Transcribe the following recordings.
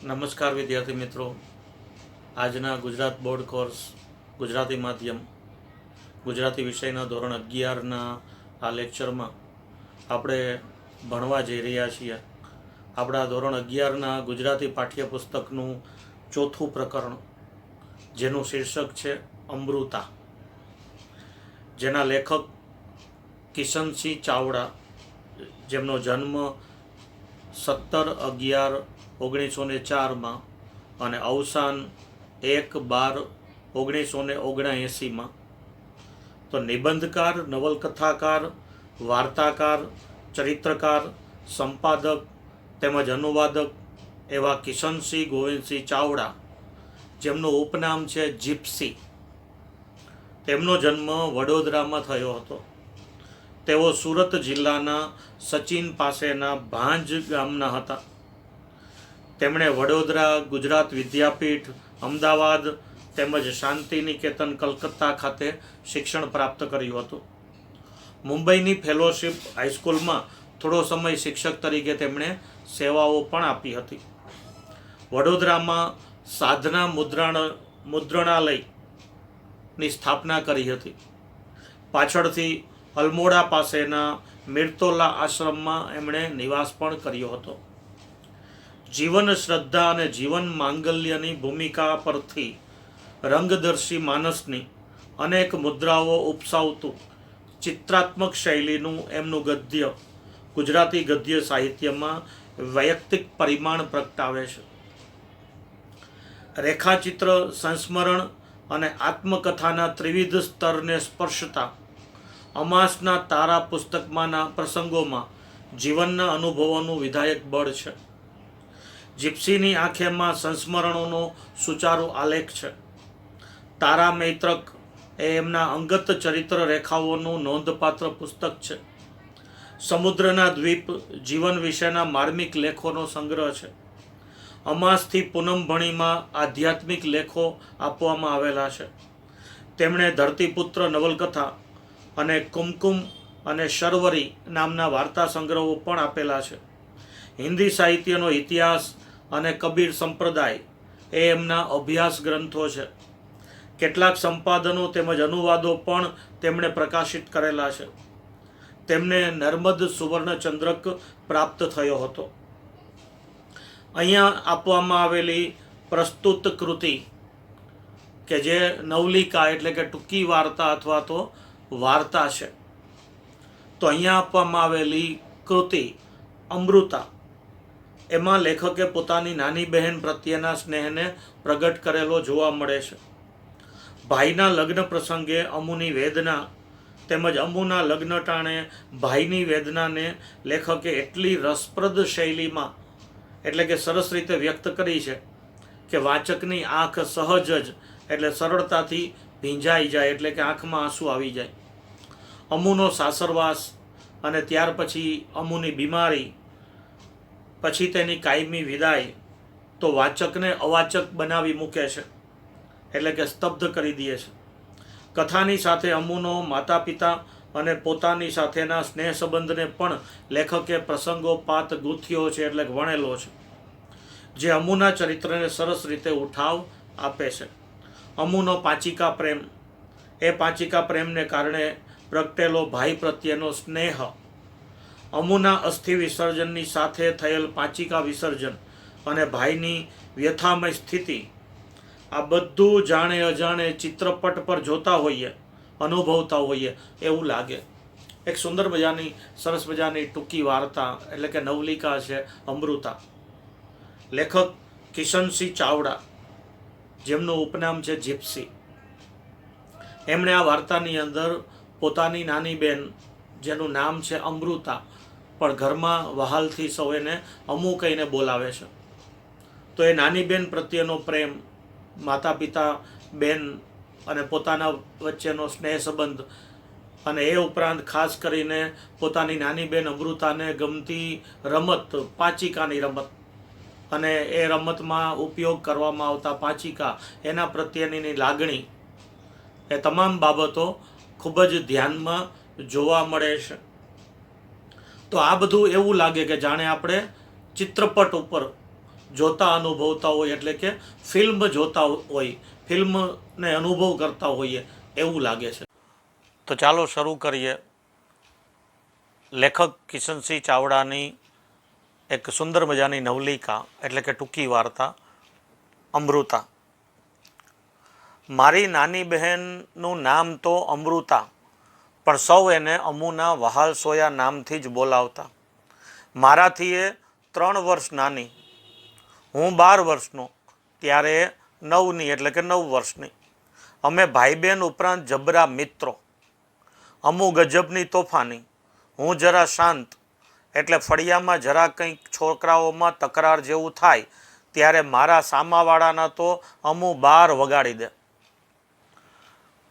નમસ્કાર વિદ્યાર્થી મિત્રો. આજના ગુજરાત બોર્ડ કોર્સ ગુજરાતી માધ્યમ ગુજરાતી વિષયના ધોરણ 11ના આ લેક્ચરમાં આપણે ભણવા જઈ રહ્યા છીએ. આપણા ધોરણ 11ના ગુજરાતી પાઠ્યપુસ્તકનું ચોથું પ્રકરણ, જેનું શીર્ષક છે અમૃતા, જેના લેખક કિશનસિંહ ચાવડા, જેમનો જન્મ 17/11/1904 અને અવસાન 1/12/1979. તો નિબંધકાર, નવલકથાકાર, વાર્તાકાર, ચરિત્રકાર, સંપાદક તેમજ અનુવાદક એવા કિશનસિંહ ગોવિંદસિંહ ચાવડા, જેમનું ઉપનામ છે જીપ્સી, તેમનો જન્મ વડોદરામાં થયો હતો. તેઓ સુરત જિલ્લાના સચિન પાસેના ભાંજ ગામના હતા. તેમણે વડોદરા, ગુજરાત વિદ્યાપીઠ, અમદાવાદ તેમજ શાંતિ નિકેતન કલકત્તા ખાતે શિક્ષણ પ્રાપ્ત કર્યું હતું. મુંબઈની ફેલોશિપ હાઈસ્કૂલમાં થોડો સમય શિક્ષક તરીકે તેમણે સેવાઓ પણ આપી હતી. વડોદરામાં સાધના મુદ્રણાલયની સ્થાપના કરી હતી. પાછળથી અલમોડા પાસેના મિર્તોલા આશ્રમમાં એમણે નિવાસ પણ કર્યો હતો. જીવન શ્રદ્ધા અને જીવન માંગલ્યની ભૂમિકા પરથી રંગદર્શી માનસની અનેક મુદ્રાઓ ઉપસાવતું ચિત્રાત્મક શૈલીનું એમનું ગદ્ય ગુજરાતી ગદ્ય સાહિત્યમાં વૈયક્તિક પરિમાણ પ્રગટાવે છે. રેખાચિત્ર, સંસ્મરણ અને આત્મકથાના ત્રિવિધ સ્તરને સ્પર્શતા અમાસના તારા પુસ્તકમાંના પ્રસંગોમાં જીવનના અનુભવોનું વિધાયક બળ છે. જીપ્સીની આંખેમાં સંસ્મરણોનો સુચારુ આલેખ છે. તારા મૈત્રક એ એમના અંગત ચરિત્ર રેખાઓનું નોંધપાત્ર પુસ્તક છે. સમુદ્રના દ્વીપ જીવન વિશેના માર્મિક લેખોનો સંગ્રહ છે. અમાસથી પૂનમભણીમાં આધ્યાત્મિક લેખો આપવામાં આવેલા છે. તેમણે ધરતીપુત્ર નવલકથા અને કુમકુમ અને શર્વરી નામના વાર્તા સંગ્રહો પણ આપેલા છે. હિન્દી સાહિત્યનો ઇતિહાસ અને કબીર સંપ્રદાય એ એમના અભ્યાસ ગ્રંથો છે. કેટલાક સંપાદનો તેમજ અનુવાદો પણ તેમણે પ્રકાશિત કરેલા છે. તેમને નર્મદ સુવર્ણચંદ્રક પ્રાપ્ત થયો હતો. અહીંયા આપવામાં આવેલી પ્રસ્તુત કૃતિ કે જે નવલિકા એટલે કે ટૂંકી વાર્તા અથવા તો વાર્તા છે, તો અહીંયા આપવામાં આવેલી કૃતિ અમૃતા, એમાં લેખકે પોતાની નાની બહેન પ્રત્યેના સ્નેહને પ્રગટ કરેલો જોવા મળે છે. ભાઈના લગ્ન પ્રસંગે અમુની વેદના તેમજ અમુના લગ્ન ટાણે ભાઈની વેદનાને લેખકે એટલી રસપ્રદ શૈલીમાં એટલે કે સરસ રીતે વ્યક્ત કરી છે કે વાચકની આંખ સહજ જ એટલે સરળતાથી ભીંજાઈ જાય, એટલે કે આંખમાં આંસુ આવી જાય. અમુનો સાસરવાસ અને ત્યાર પછી અમુની બીમારી, પછી તેની કાયમી વિદાય તો વાચકને અવાચક બનાવી મૂકે છે, એટલે કે સ્તબ્ધ કરી દે છે. કથાની સાથે અમુનો માતા પિતા અને પોતાની સાથેના સ્નેહ સંબંધને પણ લેખકે પ્રસંગોપાત ગૂંથ્યો છે, એટલે વણેલો છે, જે અમુના ચરિત્રને સરસ રીતે ઉઠાવ આપે છે. અમુનો પાંચિકા પ્રેમ, એ પાંચિકા પ્રેમને કારણે પ્રગટેલો ભાઈ પ્રત્યેનો સ્નેહ, અમુના અસ્થિ વિસર્જનની સાથે થયેલ પાંચિકા વિસર્જન અને ભાઈની વ્યથામય સ્થિતિ, આ બધું જાણે અજાણે ચિત્રપટ પર જોતા હોઈએ, અનુભવતા હોઈએ એવું લાગે. એક સુંદર મજાની સરસ મજાની ટૂંકી વાર્તા એટલે કે નવલિકા છે અમૃતા. લેખક કિશનસિંહ ચાવડા, જેમનું ઉપનામ છે જીપ્સી, એમણે આ વાર્તાની અંદર પોતાની નાની બેન, જેનું નામ છે અમૃતા, પણ ઘરમાં વહાલથી સૌ એને અમુ કહીને બોલાવે છે. તો એ નાની બેન પ્રત્યેનો પ્રેમ, માતા પિતા, બેન અને પોતાના વચ્ચેનો સ્નેહ સંબંધ, અને એ ઉપરાંત ખાસ કરીને પોતાની નાની બેન અમૃતાને ગમતી રમત, પાંચિકાની રમત, અને એ રમતમાં ઉપયોગ કરવામાં આવતા પાંચિકા, એના પ્રત્યેની લાગણી, એ તમામ બાબતો ખૂબ જ ધ્યાનમાં જોવા મળે છે. તો આ બધું એવું લાગે કે જાણે આપણે ચિત્રપટ ઉપર જોતા અનુભવતા હોય, એટલે કે ફિલ્મ જોતા હોય, ફિલ્મને અનુભવ કરતા હોઈએ એવું લાગે છે. તો ચાલો શરૂ કરીએ લેખક કિશનસિંહ ચાવડાની એક સુંદર મજાની નવલિકા એટલે કે ટૂંકી વાર્તા અમૃતા. મારી નાની બહેનનું નામ તો અમૃતા, પણ સૌ એને અમુના વહાલસોયા નામથી જ બોલાવતા. મારાથી એ 3 વર્ષ નાની, હું 12 વર્ષનો, ત્યારે 9ની એટલે કે 9 વર્ષની. અમે ભાઈ બહેન ઉપરાંત જબરા મિત્રો. અમુ ગજબની તોફાની, હું જરા શાંત, એટલે ફળિયામાં જરા કંઈક છોકરાઓમાં તકરાર જેવું થાય ત્યારે મારા સામાવાળાના તો અમુ બાર વગાડી દે.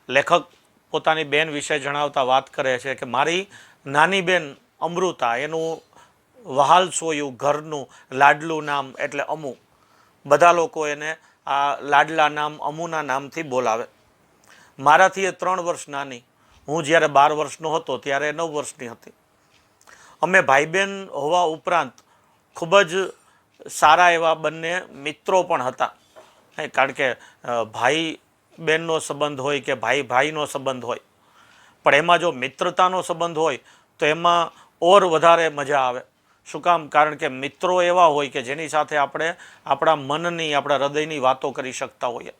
લેખક પોતાની બેન વિશે જણાવતા વાત કરે છે કે મારી નાની બેન અમૃતા, એનું વહાલસોયું ઘરનું લાડલું નામ એટલે અમુ. બધા લોકો એને આ લાડલા નામ અમુના નામથી બોલાવે. મારાથી એ 3 વર્ષ નાની, હું જ્યારે 12 વર્ષનો હતો ત્યારે 9 વર્ષની હતી. અમે ભાઈ બહેન હોવા ઉપરાંત ખૂબ જ સારા એવા બંને મિત્રો પણ હતા. કારણ કે ભાઈ બહેનનો સંબંધ હોય કે ભાઈ ભાઈનો સંબંધ હોય, પણ એમાં જો મિત્રતાનો સંબંધ હોય તો એમાં ઓર વધારે મજા આવે. શું કામ? કારણ કે મિત્રો એવા હોય કે જેની સાથે આપણે આપણા મનની, આપણા હૃદયની વાતો કરી શકતા હોઈએ.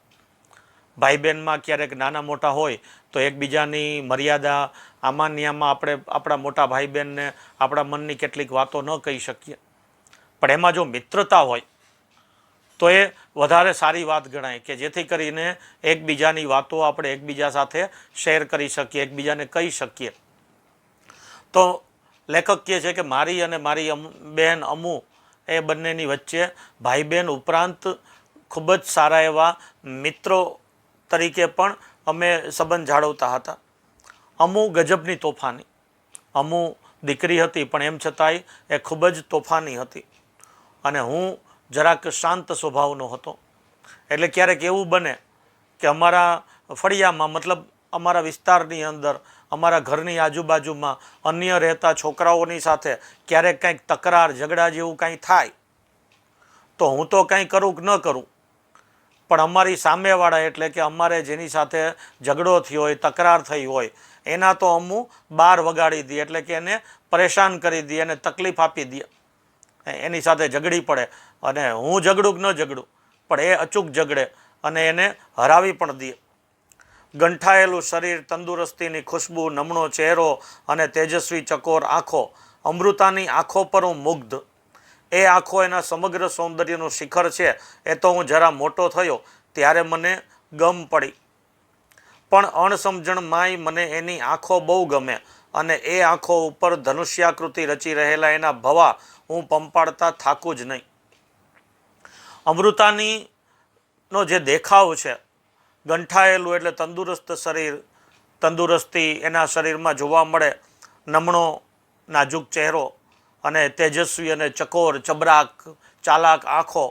ભાઈ બહેનમાં ક્યારેક નાના મોટા હોય તો એકબીજાની મર્યાદા આમાં આપણે આપણા મોટા ભાઈ બહેનને આપણા મનની કેટલીક વાતો ન કહી શકીએ. પણ એમાં જો મિત્રતા હોય તો એ વધારે સારી વાત ગણાય કે જેથી કરીને એકબીજાની વાતો આપણે એકબીજા સાથે શેર કરી શકીએ, એકબીજાને કહી શકીએ. તો લેખક કહે છે કે મારી અને મારી બહેન અમુ એ બંનેની વચ્ચે ભાઈ બહેન ઉપરાંત ખૂબ જ સારા એવા મિત્રો તરીકે પણ અમે સંબંધ જાળવતા હતા. અમુ ગજબની તોફાની, અમુ દીકરી હતી પણ એમ છતાંય એ ખૂબ જ તોફાની હતી અને હું જરાક શાંત સ્વભાવનો હતો. એટલે ક્યારેક એવું બને કે અમારા ફળિયામાં, મતલબ અમારા વિસ્તારની અંદર, અમારા ઘરની આજુબાજુમાં અન્ય રહેતા છોકરાઓની સાથે ક્યારેક કંઈક તકરાર ઝઘડા જેવું કાંઈ થાય તો હું તો કાંઈ કરું કે ન કરું, પણ અમારી સામેવાળા એટલે કે અમારે જેની સાથે ઝઘડો થયો હોય, તકરાર થઈ હોય, એના તો અમુ બાર વગાડી દે, એટલે કે એને પરેશાન કરી દે, એને તકલીફ આપી દે, એની સાથે ઝઘડી પડે. અને હું ઝઘડું કે ન ઝઘડું, પણ એ અચૂક ઝઘડે અને એને હરાવી પણ દે. ગંઠાયેલું શરીર, તંદુરસ્તીની ખુશ્બુ, નમણો ચહેરો અને તેજસ્વી ચકોર આંખો. અમૃતાની આંખો પર હું મુગ્ધ. એ આંખો એના સમગ્ર સૌંદર્યનું શિખર છે. એ તો હું જરા મોટો થયો ત્યારે મને ગમ પડી, પણ અણસમજણ માય મને એની આંખો બહુ ગમે અને એ આંખો ઉપર ધનુષ્યાકૃતિ રચી રહેલા એના ભવા હું પંપાડતા થાકું જ નહીં. અમૃતાની નો જે દેખાવ છે, ગંઠાયેલું એટલે તંદુરસ્ત શરીર, તંદુરસ્તી એના શરીરમાં જોવા મળે, નમણો નાજુક ચહેરો અને તેજસ્વી અને ચકોર ચબરાક ચાલાક આંખો.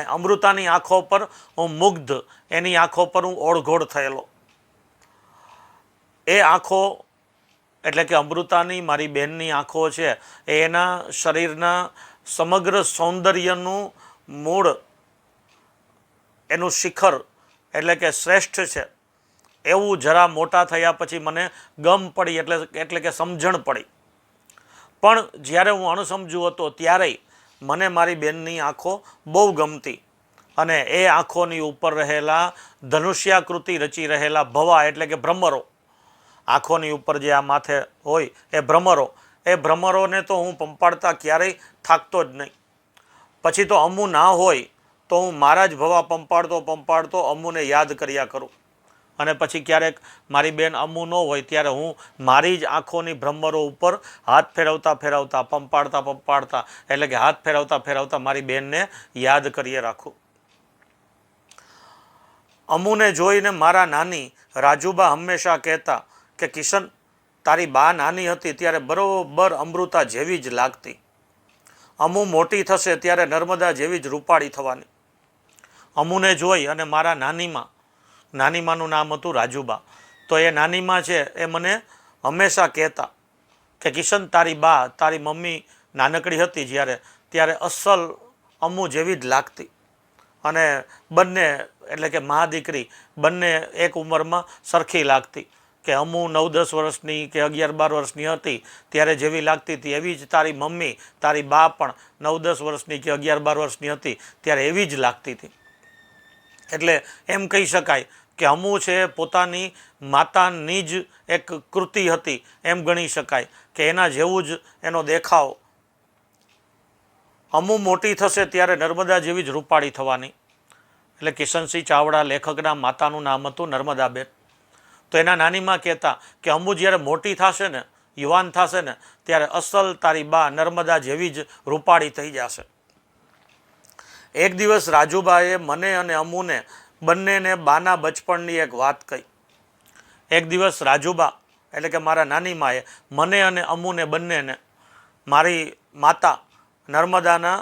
અમૃતાની આંખો પર હું મુગ્ધ, એની આંખો પર હું ઓળઘોળ થયેલો. એ આંખો એટલે કે અમૃતાની, મારી બહેનની આંખો છે, એ એના શરીરના સમગ્ર સૌંદર્યનું મૂળ, એનું શિખર એટલે કે શ્રેષ્ઠ છે. એવું જરા મોટા થયા પછી મને ગમ પડી, એટલે કે સમજણ પડી. પણ જ્યારે હું અણસમજુ હતો ત્યારે મને મારી બહેનની આંખો બહુ ગમતી અને એ આંખોની ઉપર રહેલા ધનુષ્યાકૃતિ રચી રહેલા ભવા એટલે કે ભ્રમરો, આંખોની ઉપર જે આ માથે હોય એ ભ્રમરો, એ ભ્રમરોને તો હું પંપાડતા ક્યારેય થાકતો જ નહીં. પછી તો અમુ ના હોય તો હું મારા જ ભવા પંપાડતો અમુને યાદ કર્યા કરું. અને પછી ક્યારેક મારી બેન અમુ ન હોય ત્યારે હું મારી જ આંખોની ભ્રમરો ઉપર હાથ ફેરવતા પંપાડતા એટલે કે હાથ ફેરવતા મારી બેનને યાદ કરીએ રાખું. અમુને જોઈને મારા નાની રાજુબા હંમેશા કહેતા કે કિશન, તારી બા નાની હતી ત્યારે બરોબર અમૃતા જેવી જ લાગતી. અમુ મોટી થશે ત્યારે નર્મદા જેવી જ રૂપાળી થવાની. અમુને જોઈ અને મારા નાનીમાનું નામ હતું રાજુબા, તો એ નાનીમા છે એ મને હંમેશા કહેતા કે કિશન, તારી બા, તારી મમ્મી નાનકડી હતી જ્યારે, ત્યારે અસલ અમુ જેવી જ લાગતી અને બંને એટલે કે મા દીકરી બંને એક ઉંમરમાં સરખી લાગતી કે અમુ 9-10 વર્ષની કે 11-12 વર્ષની હતી ત્યારે જેવી લાગતી હતી એવી જ તારી મમ્મી તારી બા પણ 9-10 વર્ષની કે 11-12 વર્ષની હતી ત્યારે એવી જ લાગતી હતી. એટલે એમ કહી શકાય કે અમુ છે પોતાની માતાની જ એક કૃતિ હતી એમ ગણી શકાય કે એના જેવું જ એનો દેખાવ. અમુ મોટી થશે ત્યારે નર્મદા જેવી જ રૂપાળી થવાની. એટલે કિશનસિંહ ચાવડા લેખકના માતાનું નામ હતું નર્મદાબેન. તો એના નાનીમાં કહેતા કે અમુ જ્યારે મોટી થશે ને યુવાન થશે ને ત્યારે અસલ તારી બા નર્મદા જેવી જ રૂપાળી થઈ જશે. એક દિવસ રાજુબાએ મને અને અમુને બંનેને બાના બચપણની એક વાત કહી. એક દિવસ રાજુબા એટલે કે મારા નાનીમાએ મને અને અમુને બંનેને મારી માતા નર્મદાના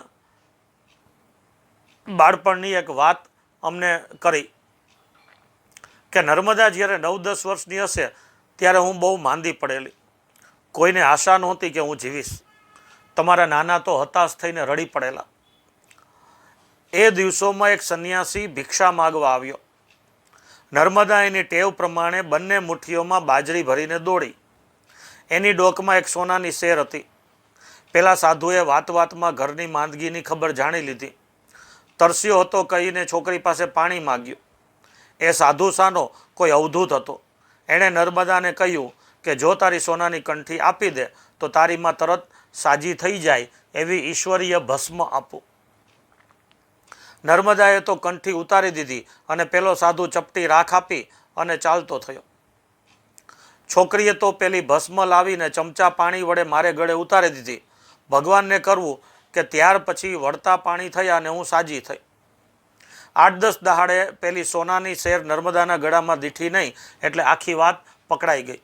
બાળપણની એક વાત અમને કરી કે નર્મદા જ્યારે 9-10 વર્ષની હશે ત્યારે હું બહુ માંદી પડેલી. કોઈને આશા નહોતી કે હું જીવીશ. તમારા નાના તો હતાશ થઈને રડી પડેલા. એ દિવસોમાં એક સંન્યાસી ભિક્ષા માગવા આવ્યો. નર્મદા એની ટેવ પ્રમાણે બંને મુઠ્ઠીઓમાં બાજરી ભરીને દોડી. એની ડોકમાં એક સોનાની શેર હતી. પેલા સાધુએ વાતમાં ઘરની માંદગીની ખબર જાણી લીધી. તરસ્યો હતો કહીને છોકરી પાસે પાણી માગ્યું. એ સાધુ સાનો કોઈ અવધૂત હતો. એણે નર્મદાને કહ્યું કે જો તારી સોનાની કંઠી આપી દે તો તારી માં તરત સાજી થઈ જાય એવી ઈશ્વરીય ભસ્મ આપું. નર્મદાએ તો કંઠી ઉતારી દીધી અને પેલો સાધુ ચપટી રાખ આપી અને ચાલતો થયો. છોકરીએ તો પેલી ભસ્મ લાવીને ચમચા પાણી વડે મારે ગળે ઉતારી દીધી. ભગવાનને કરવું કે ત્યાર પછી વળતા પાણી થયા અને હું સાજી થઈ. 8-10 દહાડે પેલી સોનાની શેર નર્મદાના ગળામાં દીઠી નહીં એટલે આખી વાત પકડાઈ ગઈ.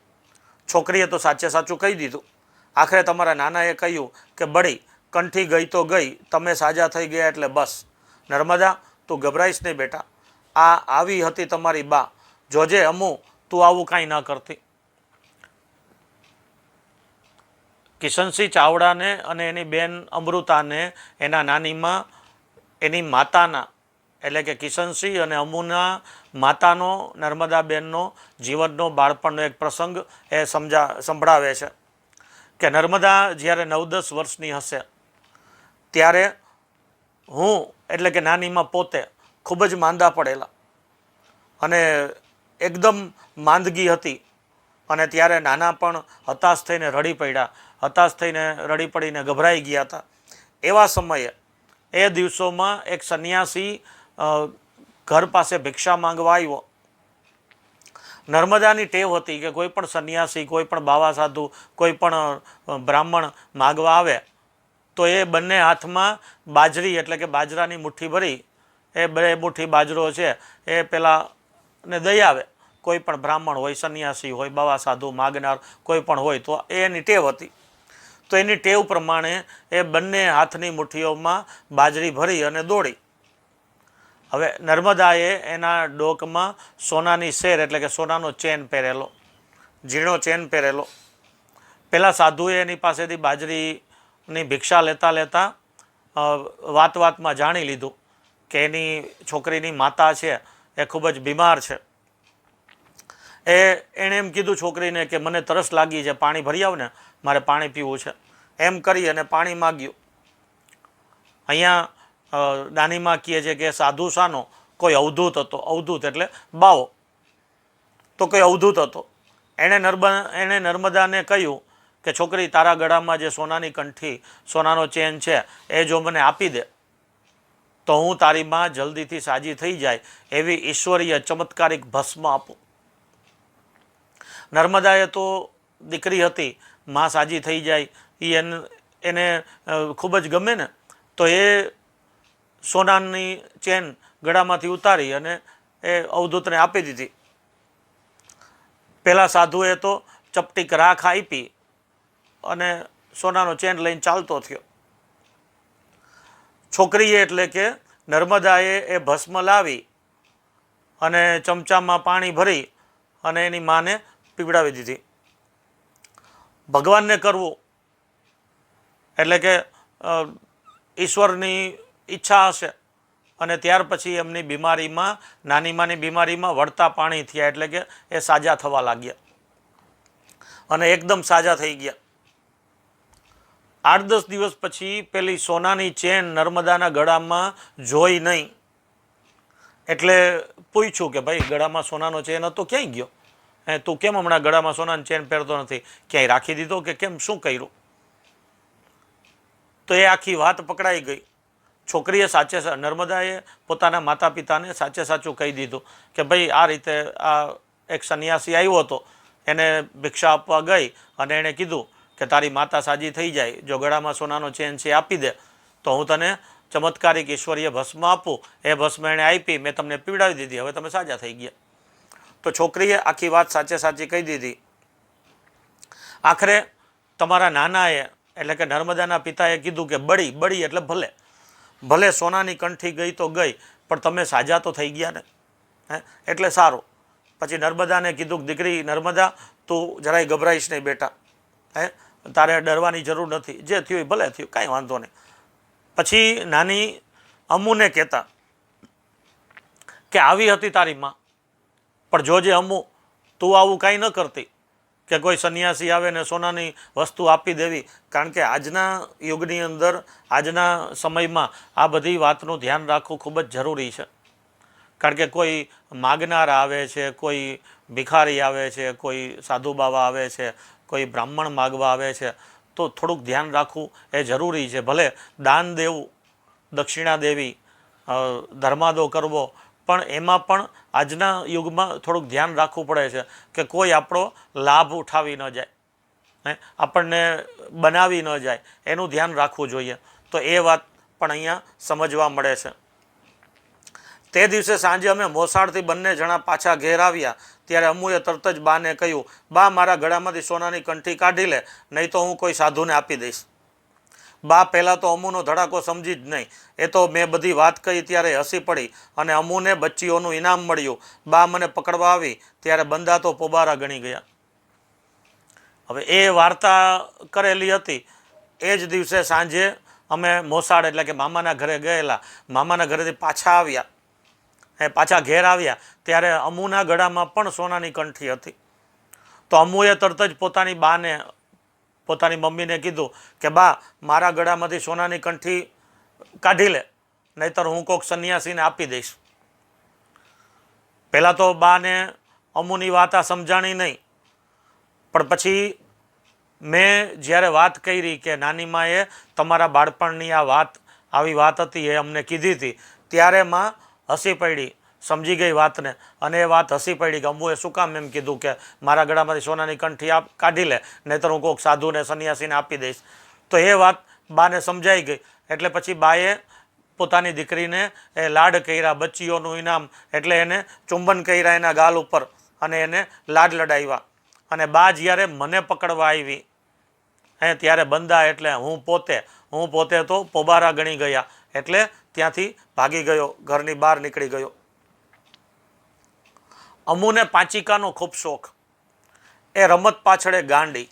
છોકરીએ તો સાચે સાચું કહી દીધું. આખરે તમારા નાનાએ કહ્યું કે બળી કંઠી ગઈ તો ગઈ, તમે સાજા થઈ ગયા એટલે બસ. નર્મદા તું ગભરાઈશ નહીં બેટા, આ આવી હતી તમારી બા. જોજે અમુ તું આવું કાંઈ ન કરતી. કિશનસિંહ ચાવડાને અને એની બેન અમૃતાને એના નાનીમાં એની માતાના એટલે કે કિશનસિંહ અને અમુના માતાનો નર્મદાબેનનો જીવનનો બાળપણનો એક પ્રસંગ એ સંભળાવે છે કે નર્મદા જ્યારે 9-10 વર્ષની હશે ત્યારે હું એટલે કે નાનીમાં પોતે ખૂબ જ માંદા પડેલા અને એકદમ માંદગી હતી. અને ત્યારે નાના પણ હતાશ થઈને રડી પડ્યા. હતાશ થઈને રડી પડીને ગભરાઈ ગયા હતા. એવા સમયે એ દિવસોમાં એક સંન્યાસી ઘર પાસે ભિક્ષા માંગવા આવ્યો. નર્મદાની ટેવ હતી કે કોઈ પણ સંન્યાસી, કોઈ પણ બાવા સાધુ, કોઈ પણ બ્રાહ્મણ માગવા આવે તો એ બંને હાથમાં બાજરી એટલે કે બાજરાની મુઠ્ઠી ભરી એ 2 મુઠ્ઠી બાજરો છે એ પેલાને દઈ આવે. કોઈ પણ બ્રાહ્મણ હોય, સંન્યાસી હોય, બાવા સાધુ માગનાર કોઈ પણ હોય તો એની ટેવ હતી. તો એની ટેવ પ્રમાણે એ બંને હાથની મુઠ્ઠીઓમાં બાજરી ભરી અને દોડી. હવે નર્મદાએ એના ડોકમાં સોનાની શેર એટલે કે સોનાનો ચેન પહેરેલો, ઝીણો ચેન પહેરેલો. પેલા સાધુએ એની પાસેથી બાજરીની ભિક્ષા લેતા લેતા વાતમાં જાણી લીધું કે એની છોકરીની માતા છે એ ખૂબ જ બીમાર છે. એણે એમ કીધું છોકરીને કે મને તરસ લાગી છે, પાણી ભરી આવ ને, મારે પાણી પીવું છે. એમ કરી અને પાણી માગ્યું. અહીંયા નાનીમાં કહે છે કે સાધુ સાનો કોઈ અવધૂત હતો. અવધૂત એટલે બાવો. તો કોઈ અવધૂત હતો. એણે નર્મદાને કહ્યું કે છોકરી તારા ગળામાં જે સોનાની કંઠી સોનાનો ચેન છે એ જો મને આપી દે તો હું તારી માં જલ્દીથી સાજી થઈ જાય એવી ઈશ્વરીય ચમત્કારિક ભસ્મ આપું. નર્મદાએ તો દીકરી હતી, માં સાજી થઈ જાય એને ખૂબ જ ગમે ને, તો એ સોનાની ચેન ગળામાંથી ઉતારી અને એ અવધૂતને આપી દીધી. પેલા સાધુએ તો ચપટીક રાખ આપી અને સોનાનો ચેન લઈને ચાલતો થયો. છોકરીએ એટલે કે નર્મદાએ એ ભસ્મ લાવી અને ચમચામાં પાણી ભરી અને એની માને પીવડાવી દીધી. ભગવાનને કરવું એટલે કે ઈશ્વરની ઈચ્છા હશે અને ત્યાર પછી એમની બીમારીમાં, નાની માની બીમારીમાં વળતા પાણી થયા, એટલે કે એ સાજા થવા લાગ્યા અને એકદમ સાજા થઈ ગયા. 8-10 દિવસ પછી પેલી સોનાની ચેન નર્મદાના ગળામાં જોઈ નહીં, એટલે પૂછ્યું કે ભાઈ ગળામાં સોનાનો ચેન હતો, ક્યાંય ગયો? તું કેમ હમણાં ગળામાં સોનાની ચેન પહેરતો નથી? ક્યાંય રાખી દીધો કે કેમ, શું કર્યું? તો એ આખી વાત પકડાઈ ગઈ. છોકરીએ નર્મદાએ પોતાના માતા પિતાને સાચે સાચું કહી દીધું કે ભાઈ આ રીતે આ એક સંન્યાસી આવ્યો હતો, એને ભિક્ષા આપવા ગઈ અને એણે કીધું કે તારી માતા સાજી થઈ જાય, જો ગળામાં સોનાનો ચેન છે આપી દે તો હું તને ચમત્કારિક ઈશ્વરીય ભસ્મ આપું. એ ભસ્મ એણે આપી, મેં તમને પીવડાવી દીધી, હવે તમે સાજા થઈ ગયા. તો છોકરીએ આખી વાત સાચે સાચી કહી દીધી. આખરે તમારા નાનાએ એટલે કે નર્મદાના પિતાએ કીધું કે બળી એટલે ભલે સોનાની કંઠી ગઈ તો ગઈ, પણ તમે સાજા તો થઈ ગયા ને, એટલે સારું. પછી નર્મદાને કીધું કે દીકરી નર્મદા, તું જરાય ગભરાઈશ નહીં બેટા, તારે ડરવાની જરૂર નથી, જે થયું એ ભલે થયું, કાંઈ વાંધો નહીં. પછી નાની અમ્મુને કહેતા કે આવી હતી તારી માં, પણ જોજે અમ્મુ, તું આવું કાંઈ ન કરતી કે કોઈ સંન્યાસી આવે ને સોનાની વસ્તુ આપી દેવી, કારણ કે આજના યુગની અંદર, આજના સમયમાં આ બધી વાતનું ધ્યાન રાખવું ખૂબ જ જરૂરી છે. કારણ કે કોઈ માગનાર આવે છે, કોઈ ભિખારી આવે છે, કોઈ સાધુ બાવા આવે છે, કોઈ બ્રાહ્મણ માગવા આવે છે, તો થોડુંક ધ્યાન રાખવું એ જરૂરી છે. ભલે દાન દેવું, દક્ષિણા દેવી, ધર્માદો કરવો, પણ એમાં પણ આજના યુગમાં થોડુંક ધ્યાન રાખવું પડે છે કે કોઈ આપણો લાભ ઉઠાવી ન જાય, આપણને બનાવી ન જાય, એનું ધ્યાન રાખવું જોઈએ. તો એ વાત પણ અહીંયા સમજવા મળે છે. તે દિવસે સાંજે અમે મોસાળથી બંને જણા પાછા ઘેર આવ્યા ત્યારે અમ્મુએ તરત જ બાને કહ્યું, બા મારા ગળામાંથી સોનાની કંઠી કાઢી લે, નહીં તો હું કોઈ સાધુને આપી દઈશ. બા પહેલાં તો અમ્મુનો ધડાકો સમજી જ નહીં. એ તો મેં બધી વાત કહી ત્યારે હસી પડી અને અમ્મુને બચ્ચીઓનું ઇનામ મળ્યું. બા મને પકડવા આવી ત્યારે બંદા તો પોબારા ગણી ગયા. હવે એ વાર્તા કરેલી હતી. એ જ દિવસે સાંજે અમે મોસાળ એટલે કે મામાના ઘરે ગયેલા. મામાના ઘરેથી પાછા આવ્યા, પાછા ઘેર આવ્યા ત્યારે અમ્મુના ગળામાં પણ સોનાની કંઠી હતી. તો અમ્મુએ તરત જ પોતાની બાને, પોતાની મમ્મીને કીધું કે બા મારા ગળામાંથી સોનાની કંઠી કાઢી લે, નહીંતર હું કોઈક સંન્યાસીને આપી દઈશ. પહેલાં તો બાને અમ્મુની વાત આ સમજાણી નહીં, પણ પછી મેં જ્યારે વાત કરી કે નાની માએ તમારા બાળપણની આ વાત, આવી વાત હતી એ અમને કીધી હતી, ત્યારે માં હસી પડી, સમજી ગઈ વાતને, અને એ વાત હસી પડી કે અમ્મુએ શું કામ એમ કીધું કે મારા ગળામાંથી સોનાની કંઠી કાઢી લે, નહીંતર હું કોઈક સાધુને સંન્યાસીને આપી દઈશ. તો એ વાત બાને સમજાઈ ગઈ. એટલે પછી બાએ પોતાની દીકરીને એ લાડ કર્યા, બચ્ચીઓનું ઇનામ, એટલે એને ચુંબન કર્યા એના ગાલ ઉપર અને એને લાડ લડાવ્યા. અને બા જ્યારે મને પકડવા આવી ત્યારે બંદા એટલે હું પોતે તો પોબારા ગણી ગયા, એટલે ત્યાંથી ભાગી ગયો, ઘરની બહાર નીકળી ગયો. અમ્મુને પાંચિકાનો ખૂબ શોખ. એ રમત પાછળ ગાંડી,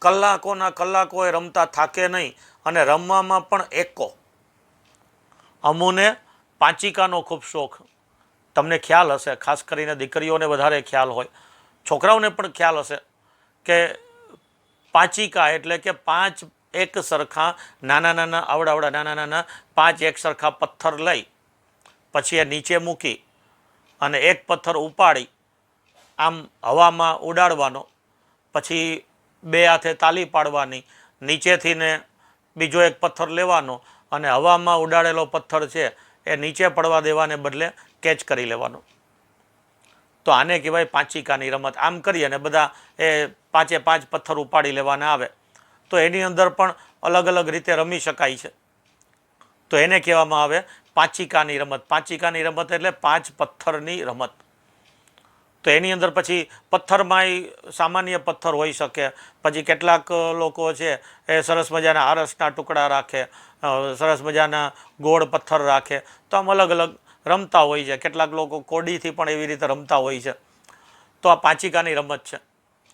કલાકોના કલાકો એ રમતા થાકે નહીં અને રમવામાં પણ એકો. અમ્મુને પાંચિકાનો ખૂબ શોખ. તમને ખ્યાલ હશે, ખાસ કરીને દીકરીઓને વધારે ખ્યાલ હોય, છોકરાઓને પણ ખ્યાલ હશે કે પાંચિકા એટલે કે 5 એક સરખા નાના આવડા નાના 5 એક સરખા પથ્થર લઈ પછી એ નીચે મૂકી અને એક પથ્થર ઉપાડી આમ હવામાં ઉડાડવાનો, પછી 2 હાથે તાલી પાડવાની, નીચેથી ને બીજો એક પથ્થર લેવાનો અને હવામાં ઉડાડેલો પથ્થર છે એ નીચે પડવા દેવાને બદલે કેચ કરી લેવાનો. તો આને કહેવાય પાંચિકાની રમત. આમ કરી અને બધા એ 5 પથ્થર ઉપાડી લેવાના આવે. તો એની અંદર પણ અલગ અલગ રીતે રમી શકાય છે. તો એને કહેવામાં આવે પાંચિકાની રમત. પાંચિકાની રમત એટલે 5 પથ્થરની રમત. તો એની અંદર પછી પથ્થરમાંય સામાન્ય પથ્થર હોઈ શકે, પછી કેટલાક લોકો છે એ સરસ મજાના આરસના ટુકડા રાખે, સરસ મજાના ગોળ પથ્થર રાખે. તો આમ અલગ અલગ રમતા હોય છે. કેટલાક લોકો કોડીથી પણ એવી રીતે રમતા હોય છે. તો આ પાંચિકાની રમત છે.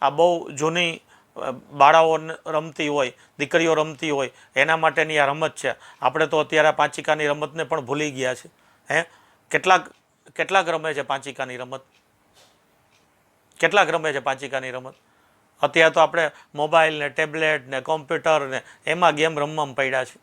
આ બહુ જૂની બાળાઓ રમતી હોય, દીકરીઓ રમતી હોય, એના માટેની આ રમત છે. આપણે તો અત્યારે પાંચિકાની રમતને પણ ભૂલી ગયા છે. કેટલાક રમે છે પાંચિકાની રમત? કેટલાક રમે છે પાંચિકાની રમત? અત્યારે તો આપણે મોબાઈલ ને ટેબ્લેટ ને કોમ્પ્યુટર ને એમાં ગેમ રમવામાં પડ્યા છે.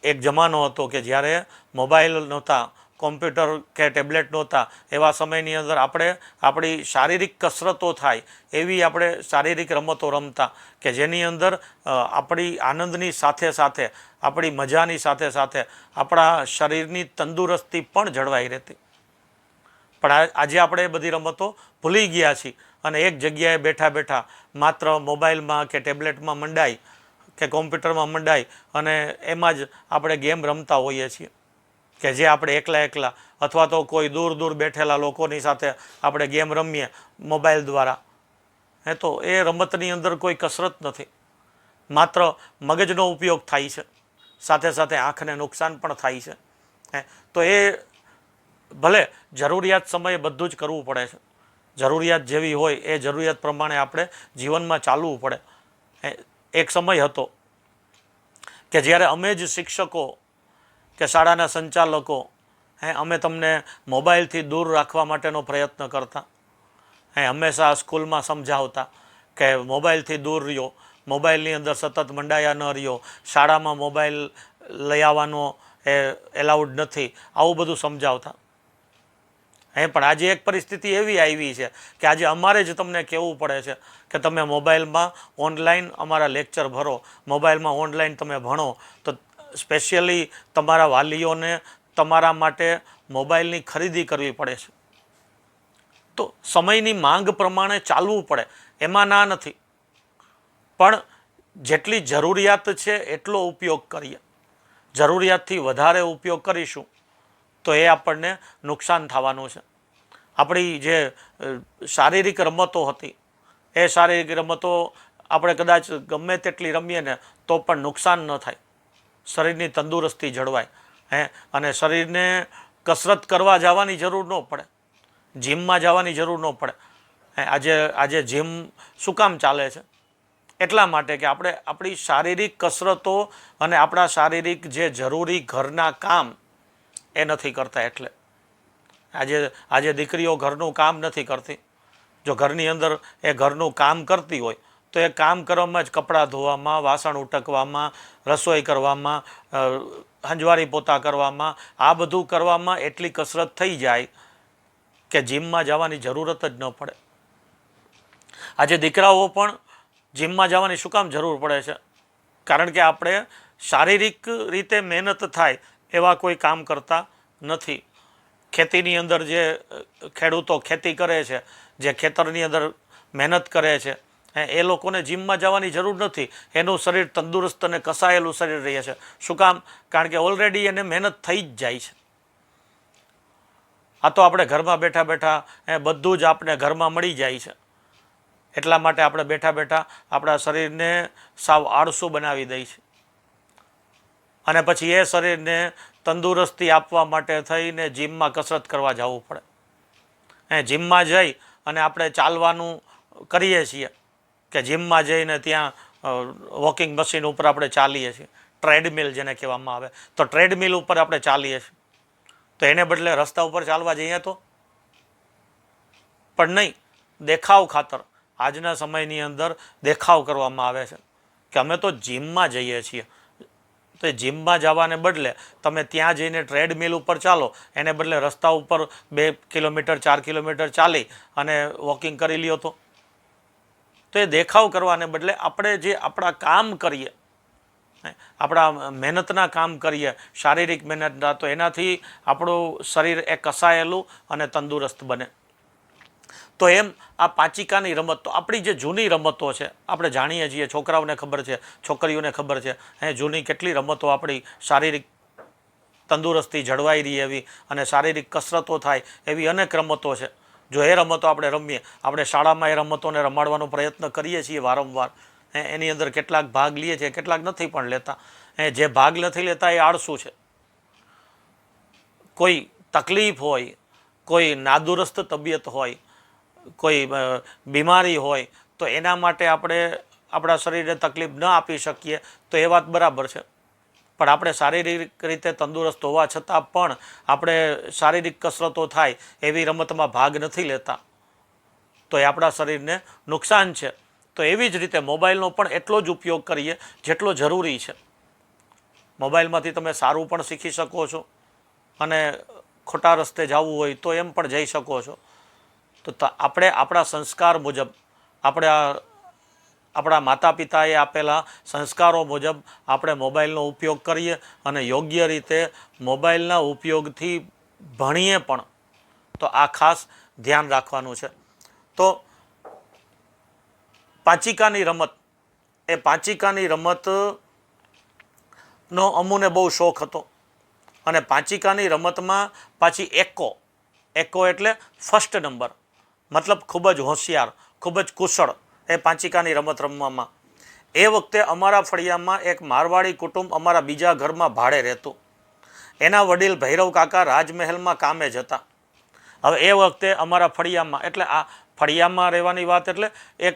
એક જમાનો હતો કે જ્યારે મોબાઈલ નહોતા, કોમ્પ્યુટર કે ટેબ્લેટ નહોતા, એવા સમયની અંદર આપણે આપણી શારીરિક કસરતો થાય એવી આપણે શારીરિક રમતો રમતા કે જેની અંદર આપણી આનંદની સાથે સાથે, આપણી મજાની સાથે સાથે આપણા શરીરની તંદુરસ્તી પણ જળવાઈ રહેતી. પણ આજે આપણે એ બધી રમતો ભૂલી ગયા છીએ અને એક જગ્યાએ બેઠા બેઠા માત્ર મોબાઈલમાં કે ટેબ્લેટમાં મંડાઈ કે કોમ્પ્યુટરમાં મંડાઈ અને એમાં જ આપણે ગેમ રમતા હોઈએ છીએ કે જે આપણે એકલા અથવા તો કોઈ દૂર દૂર બેઠેલા લોકોની સાથે આપણે ગેમ રમીએ મોબાઈલ દ્વારા. તો એ રમતની અંદર કોઈ કસરત નથી, માત્ર મગજનો ઉપયોગ થાય છે, સાથે સાથે આંખને નુકસાન પણ થાય છે. તો એ ભલે જરૂરિયાત સમયે બધું જ કરવું પડે છે, જરૂરિયાત જેવી હોય એ જરૂરિયાત પ્રમાણે આપણે જીવનમાં ચાલવું પડે. એક સમય હતો કે જ્યારે અમે જ શિક્ષકો કે શાળાના સંચાલકો અમે તમને મોબાઈલથી દૂર રાખવા માટેનો પ્રયત્ન કરતા. હંમેશા સ્કૂલમાં સમજાવતા કે મોબાઈલથી દૂર રહ્યો, મોબાઈલની અંદર સતત મંડાયા ન રહ્યો, શાળામાં મોબાઈલ લઈ આવવાનો એ એલાઉડ નથી, આવું બધું સમજાવતા. પણ આજે એક પરિસ્થિતિ એવી આવી છે કે આજે અમારે જ તમને કહેવું પડે છે કે તમે મોબાઈલમાં ઓનલાઈન અમારા લેક્ચર ભરો, મોબાઈલમાં ઓનલાઈન તમે ભણો. તો સ્પેશિયલી તમારા વાલીઓને તમારા માટે મોબાઈલની ખરીદી કરવી પડે છે. તો સમયની માંગ પ્રમાણે ચાલવું પડે, એમાં ના નથી, પણ જેટલી જરૂરિયાત છે એટલો ઉપયોગ કરીએ. જરૂરિયાતથી વધારે ઉપયોગ કરીશું તો એ આપણને નુકસાન થવાનું છે. આપણી જે શારીરિક રમતો હતી એ શારીરિક રમતો આપણે કદાચ ગમે તેટલી રમીએ ને તો પણ નુકસાન ન થાય, શરીરની તંદુરસ્તી જળવાય. અને શરીરને કસરત કરવા જવાની જરૂર ન પડે, જીમમાં જવાની જરૂર ન પડે. આજે જીમ શું કામ ચાલે છે? એટલા માટે કે આપણે આપણી શારીરિક કસરતો અને આપણા શારીરિક જે જરૂરી ઘરના કામ એ નથી કરતા. એટલે આજે દીકરીઓ ઘરનું કામ નથી કરતી. જો ઘરની અંદર એ ઘરનું કામ કરતી હોય તો એ કામ કરવામાં જ કપડાં ધોવામાં, વાસણ ઉટકવામાં, રસોઈ કરવામાં, હંજવારી પોતા કરવામાં, આ બધું કરવામાં એટલી કસરત થઈ જાય કે જીમમાં જવાની જરૂરત જ ન પડે. આજે દીકરાઓ પણ જીમમાં જવાની શું કામ જરૂર પડે છે? કારણ કે આપણે શારીરિક રીતે મહેનત થાય એવા કોઈ કામ કરતા નથી. ખેતીની અંદર જે ખેડૂતો ખેતી કરે છે, જે ખેતરની અંદર મહેનત કરે છે, એ લોકોને જીમમાં જવાની જરૂર નથી. એનું શરીર તંદુરસ્ત અને કસાયેલું શરીર રહે છે. શું કામ? કારણ કે ઓલરેડી એને મહેનત થઈ જ જાય છે. આ તો આપણે ઘરમાં બેઠા બેઠા બધું જ આપણે ઘરમાં મળી જાય છે. એટલા માટે આપણે બેઠા બેઠા આપણા શરીરને સાવ આળસુ બનાવી દઈએ છે અને પછી એ શરીરને તંદુરસ્તી આપવા માટે થઈને જીમમાં કસરત કરવા જવું પડે. જીમમાં જઈ અને આપણે ચાલવાનું કરીએ છીએ કે જીમમાં જઈને ત્યાં વોકિંગ મશીન ઉપર આપણે ચાલીએ છીએ, ટ્રેડમિલ જેને કહેવામાં આવે, તો ટ્રેડમિલ ઉપર આપણે ચાલીએ છીએ. તો એને બદલે રસ્તા ઉપર ચાલવા જઈએ તો પણ નહીં, દેખાવ ખાતર આજના સમયની અંદર દેખાવ કરવામાં આવે છે કે અમે તો જીમમાં જઈએ છીએ. તો જીમમાં જવાને બદલે તમે ત્યાં જઈને ટ્રેડમિલ ઉપર ચાલો, એને બદલે રસ્તા ઉપર 2 કિલોમીટર 4 કિલોમીટર ચાલી અને વોકિંગ કરી લ્યો. તો એ દેખાવ કરવાને બદલે આપણે જે આપણા કામ કરીએ, આપણા મહેનતના કામ કરીએ, શારીરિક મહેનતના, તો એનાથી આપણું શરીર એ કસાયેલું અને તંદુરસ્ત બને. તો એમ આ પાંચિકાની રમત તો આપણી જે જૂની રમતો છે આપણે જાણીએ છીએ, છોકરાઓને ખબર છે, છોકરીઓને ખબર છે. જૂની કેટલી રમતો આપણી શારીરિક તંદુરસ્તી જળવાઈ રહી એવી અને શારીરિક કસરતો થાય એવી અનેક રમતો છે. જો એ રમતો આપણે રમીએ, આપણે શાળામાં એ રમતોને રમાડવાનો પ્રયત્ન કરીએ છીએ વારંવાર. એની અંદર કેટલાક ભાગ લઈએ છીએ, કેટલાક નથી પણ લેતા. જે ભાગ નથી લેતા એ આળસુ છે. કોઈ તકલીફ હોય, કોઈ નાદુરસ્ત તબિયત હોય, કોઈ બીમારી હોય તો તો એના માટે આપણે આપણા શરીરને તકલીફ ન આપી શકીએ તો એ વાત બરાબર છે, પણ આપણે શારીરિક રીતે તંદુરસ્ત હોવા છતાં પણ આપણે શારીરિક કસરતો થાય એવી રમતમાં ભાગ નથી લેતા, તો એ આપણા શરીરને નુકસાન છે. તો એવી જ રીતે મોબાઈલનો પણ એટલો જ ઉપયોગ કરીએ જેટલો જરૂરી છે. મોબાઈલમાંથી તમે સારું પણ શીખી શકો છો અને ખોટા રસ્તે જવું હોય તો એમ પણ જઈ શકો છો. તો આપણે આપણા સંસ્કાર મુજબ, આપણા માતા પિતાએ આપેલા સંસ્કારો મુજબ આપણે મોબાઈલનો ઉપયોગ કરીએ અને યોગ્ય રીતે મોબાઈલના ઉપયોગથી ભણીએ પણ, તો આ ખાસ ધ્યાન રાખવાનું છે. તો પાંચિકાની રમત, એ પાંચિકાની રમતનો અમુને બહુ શોખ હતો અને પાંચિકાની રમતમાં પાછી એકો એટલે ફર્સ્ટ નંબર, મતલબ ખૂબ જ હોશિયાર, ખૂબ જ કુશળ એ પાંચિકાની રમત રમવામાં. એ વખતે અમારા ફળિયામાં એક મારવાડી કુટુંબ અમારા બીજા ઘરમાં ભાડે રહેતું. એના વડીલ ભૈરવ કાકા રાજમહેલમાં કામે જ હતા. હવે એ વખતે અમારા ફળિયામાં, એટલે આ ફળિયામાં રહેવાની વાત એટલે એક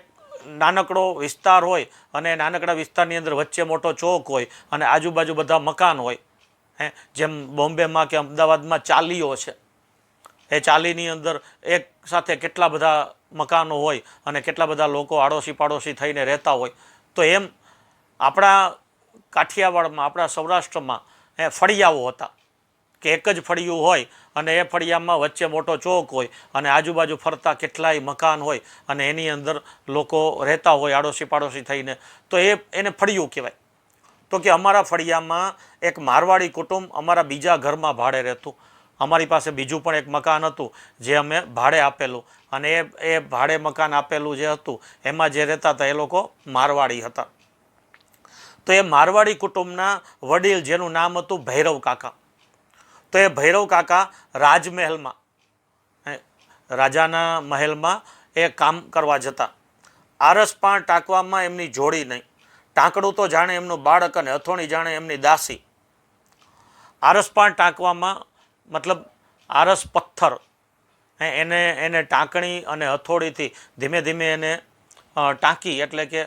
નાનકડો વિસ્તાર હોય અને નાનકડા વિસ્તારની અંદર વચ્ચે મોટો ચોક હોય અને આજુબાજુ બધા મકાન હોય. જેમ બોમ્બેમાં કે અમદાવાદમાં ચાલીઓ છે, એ ચાલીની અંદર એક સાથે કેટલા બધા મકાનો હોય અને કેટલા બધા લોકો આડોશી પાડોશી થઈને રહેતા હોય. તો એમ આપણા કાઠિયાવાડમાં, આપણા સૌરાષ્ટ્રમાં ફળિયાઓ હતા કે એક જ ફળિયું હોય અને એ ફળિયામાં વચ્ચે મોટો ચોક હોય અને આજુબાજુ ફરતા કેટલાય મકાન હોય અને એની અંદર લોકો રહેતા હોય આડોશી પાડોશી થઈને, તો એને ફળિયું કહેવાય. તો કે અમારા ફળિયામાં એક મારવાડી કુટુંબ અમારા બીજા ઘરમાં ભાડે રહેતું. અમારી પાસે બીજું પણ એક મકાન હતું જે અમે ભાડે આપેલું, અને એ ભાડે મકાન આપેલું જે હતું એમાં જે રહેતા હતા એ લોકો મારવાડી હતા. તો એ મારવાડી કુટુંબના વડીલ, જેનું નામ હતું ભૈરવ કાકા, તો એ ભૈરવ કાકા રાજમહેલમાં, રાજાના મહેલમાં એ કામ કરવા જતા. આરસપાણ ટાંકવામાં એમની જોડી નહીં. ટાંકડું તો જાણે એમનું બાળક અને હથોણી જાણે એમની દાસી. આરસપાણ ટાંકવામાં મતલબ આરસ પથ્થર, એને ટાંકણી અને હથોડીથી ધીમે ધીમે એને ટાંકી, એટલે કે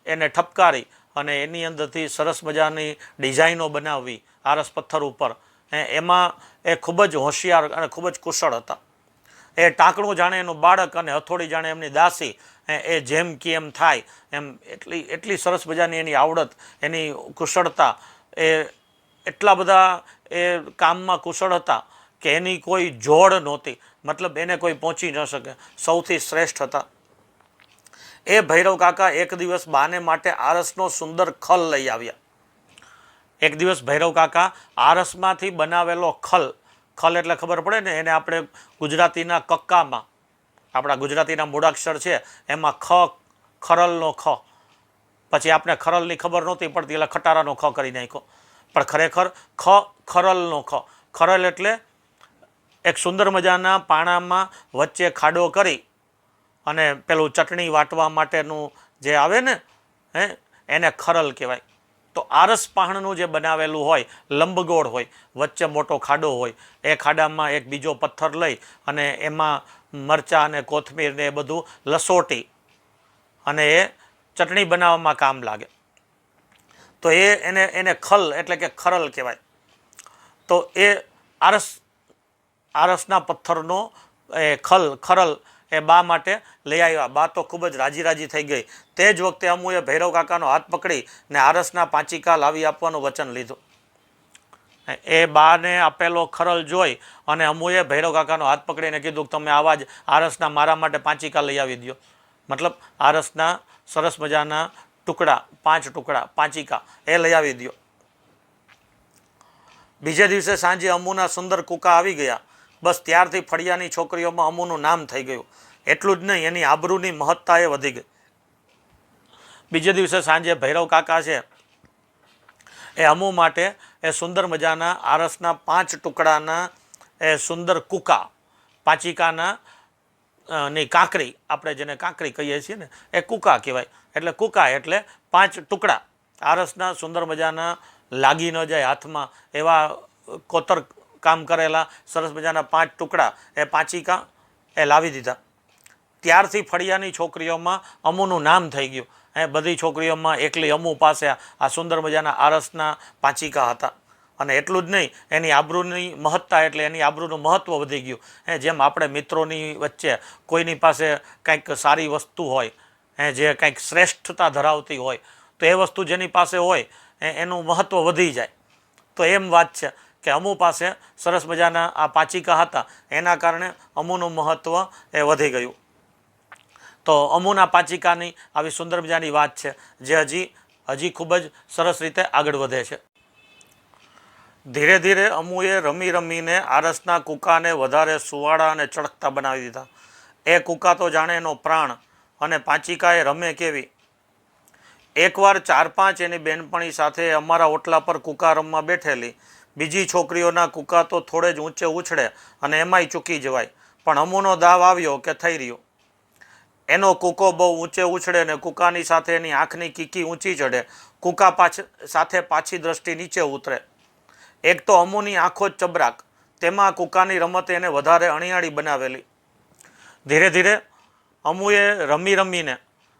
એને ઠપકારી અને એની અંદરથી સરસ મજાની ડિઝાઇનો બનાવવી આરસ પથ્થર ઉપર. એમાં એ ખૂબ જ હોશિયાર અને ખૂબ જ કુશળ હતા. એ ટાંકણું જાણે એનું બાળક અને હથોડી જાણે એમની દાસી, એ જેમ કે એમ થાય એમ એટલી સરસ મજાની એની આવડત, એની કુશળતા, એ એટલા બધા એ કામમાં કુશળ હતા કે એની કોઈ જોડ નહોતી, મતલબ એને કોઈ પહોંચી ન શકે, સૌથી શ્રેષ્ઠ હતા. એ ભૈરવ કાકા એક દિવસ બાને માટે આરસનો સુંદર ખલ લઈ આવ્યા. એક દિવસ ભૈરવ કાકા આરસમાંથી બનાવેલો ખલ એટલે ખબર પડે ને, એને આપણે ગુજરાતીના કક્કામાં, આપણા ગુજરાતીના મૂળાક્ષર છે એમાં ખરલનો ખ, પછી આપણે ખરલની ખબર નહોતી પડતી એટલે ખટારાનો ખ કરી નાખ્યો, પણ ખરેખર ખરલનો ખ. ખરલ એટલે એક સુંદર મજાના પાણામાં વચ્ચે ખાડો કરી અને પેલું ચટણી વાટવા માટેનું જે આવે ને, એને ખરલ કહેવાય. તો આરસ પાહણનું જે બનાવેલું હોય, લંબગોળ હોય, વચ્ચે મોટો ખાડો હોય, એ ખાડામાં એક બીજો પથ્થર લઈ અને એમાં મરચાં અને કોથમીર ને એ બધું લસોટી અને એ ચટણી બનાવવામાં કામ લાગે. તો એને ખલ એટલે કે ખરલ કહેવાય. તો એ આરસના પથ્થરનો એ ખરલ એ બા માટે લઈ આવ્યા. બા તો ખૂબ જ રાજી થઈ ગઈ. તે જ વખતે અમુએ ભૈરવ કાકાનો હાથ પકડી ને આરસના પાંચિકા લાવી આપવાનું વચન લીધું. એ બાને આપેલો ખરલ જોઈ અને અમુએ ભૈરવ કાકાનો હાથ પકડીને કીધું કે તમે આવા જ આરસના મારા માટે પાંચિકા લઈ આવી દો. મતલબ આરસના સરસ મજાના ટુકડા, 5 ટુકડા પાંચિકા એ લઈ આવી દો. બીજે દિવસે સાંજે અમુના સુંદર કૂકા આવી ગયા. બસ ત્યારથી ફળિયાની છોકરીઓમાં અમુનું નામ થઈ ગયું. એટલું જ નહીં, એની આબરૂની મહત્તા એ વધી ગઈ. બીજે દિવસે સાંજે ભૈરવ કાકા છે એ અમુ માટે એ સુંદર મજાના આરસના 5 ટુકડાના એ સુંદર કૂકા, પાંચિકાના ની કાંકરી, આપણે જેને કાંકરી કહીએ છીએ ને એ કૂકા કહેવાય. એટલે કૂકા એટલે 5 ટુકડા આરસના સુંદર મજાના, લાગી ન જાય હાથમાં એવા કોતર કામ કરેલા સરસ મજાના 5 ટુકડા એ પાંચિકા એ લાવી દીધા. ત્યારથી ફળિયાની છોકરીઓમાં અમુનું નામ થઈ ગયું. બધી છોકરીઓમાં એકલી અમુ પાસે આ સુંદર મજાના આરસના પાંચિકા હતા. અને એટલું જ નહીં, એની આબરૂની મહત્તા એટલે એની આબરૂનું મહત્ત્વ વધી ગયું. જેમ આપણે મિત્રોની વચ્ચે કોઈની પાસે કંઈક સારી વસ્તુ હોય, જે કંઈક શ્રેષ્ઠતા ધરાવતી હોય, તો એ વસ્તુ જેની પાસે હોય એનું મહત્ત્વ વધી જાય. તો એમ વાત છે કે અમુ પાસે સરસ મજાના આ પાંચિકા હતા, એના કારણે અમુનું મહત્ત્વ એ વધી ગયું. તો અમુના પાંચિકાની આવી સુંદર મજાની વાત છે, જે હજી ખૂબ જ સરસ રીતે આગળ વધે છે. ધીરે ધીરે અમુએ રમી રમીને આરસના કૂકાને વધારે સુવાળા અને ચળકતા બનાવી દીધા. એ કૂકા તો જાણે એનો પ્રાણ, અને પાંચિકાએ રમે કેવી. એકવાર 4-5 એની બેનપણી સાથે અમારા ઓટલા પર કૂકા રમવા બેઠેલી. બીજી છોકરીઓના કૂકા તો થોડે જ ઊંચે ઉછળે અને એમાંય ચૂકી જવાય, પણ અમુનો દાવ આવ્યો કે થઈ રહ્યો. એનો કૂકો બહુ ઊંચે ઉછળે ને કૂકાની સાથે એની આંખની કીકી ઊંચી ચડે. કૂકા સાથે પાછી દ્રષ્ટિ નીચે ઉતરે. એક તો અમુની આંખો જ ચબરાક, તેમાં કૂકાની રમતે એને વધારે અણિયાળી બનાવેલી. ધીરે ધીરે અમુએ રમી રમીને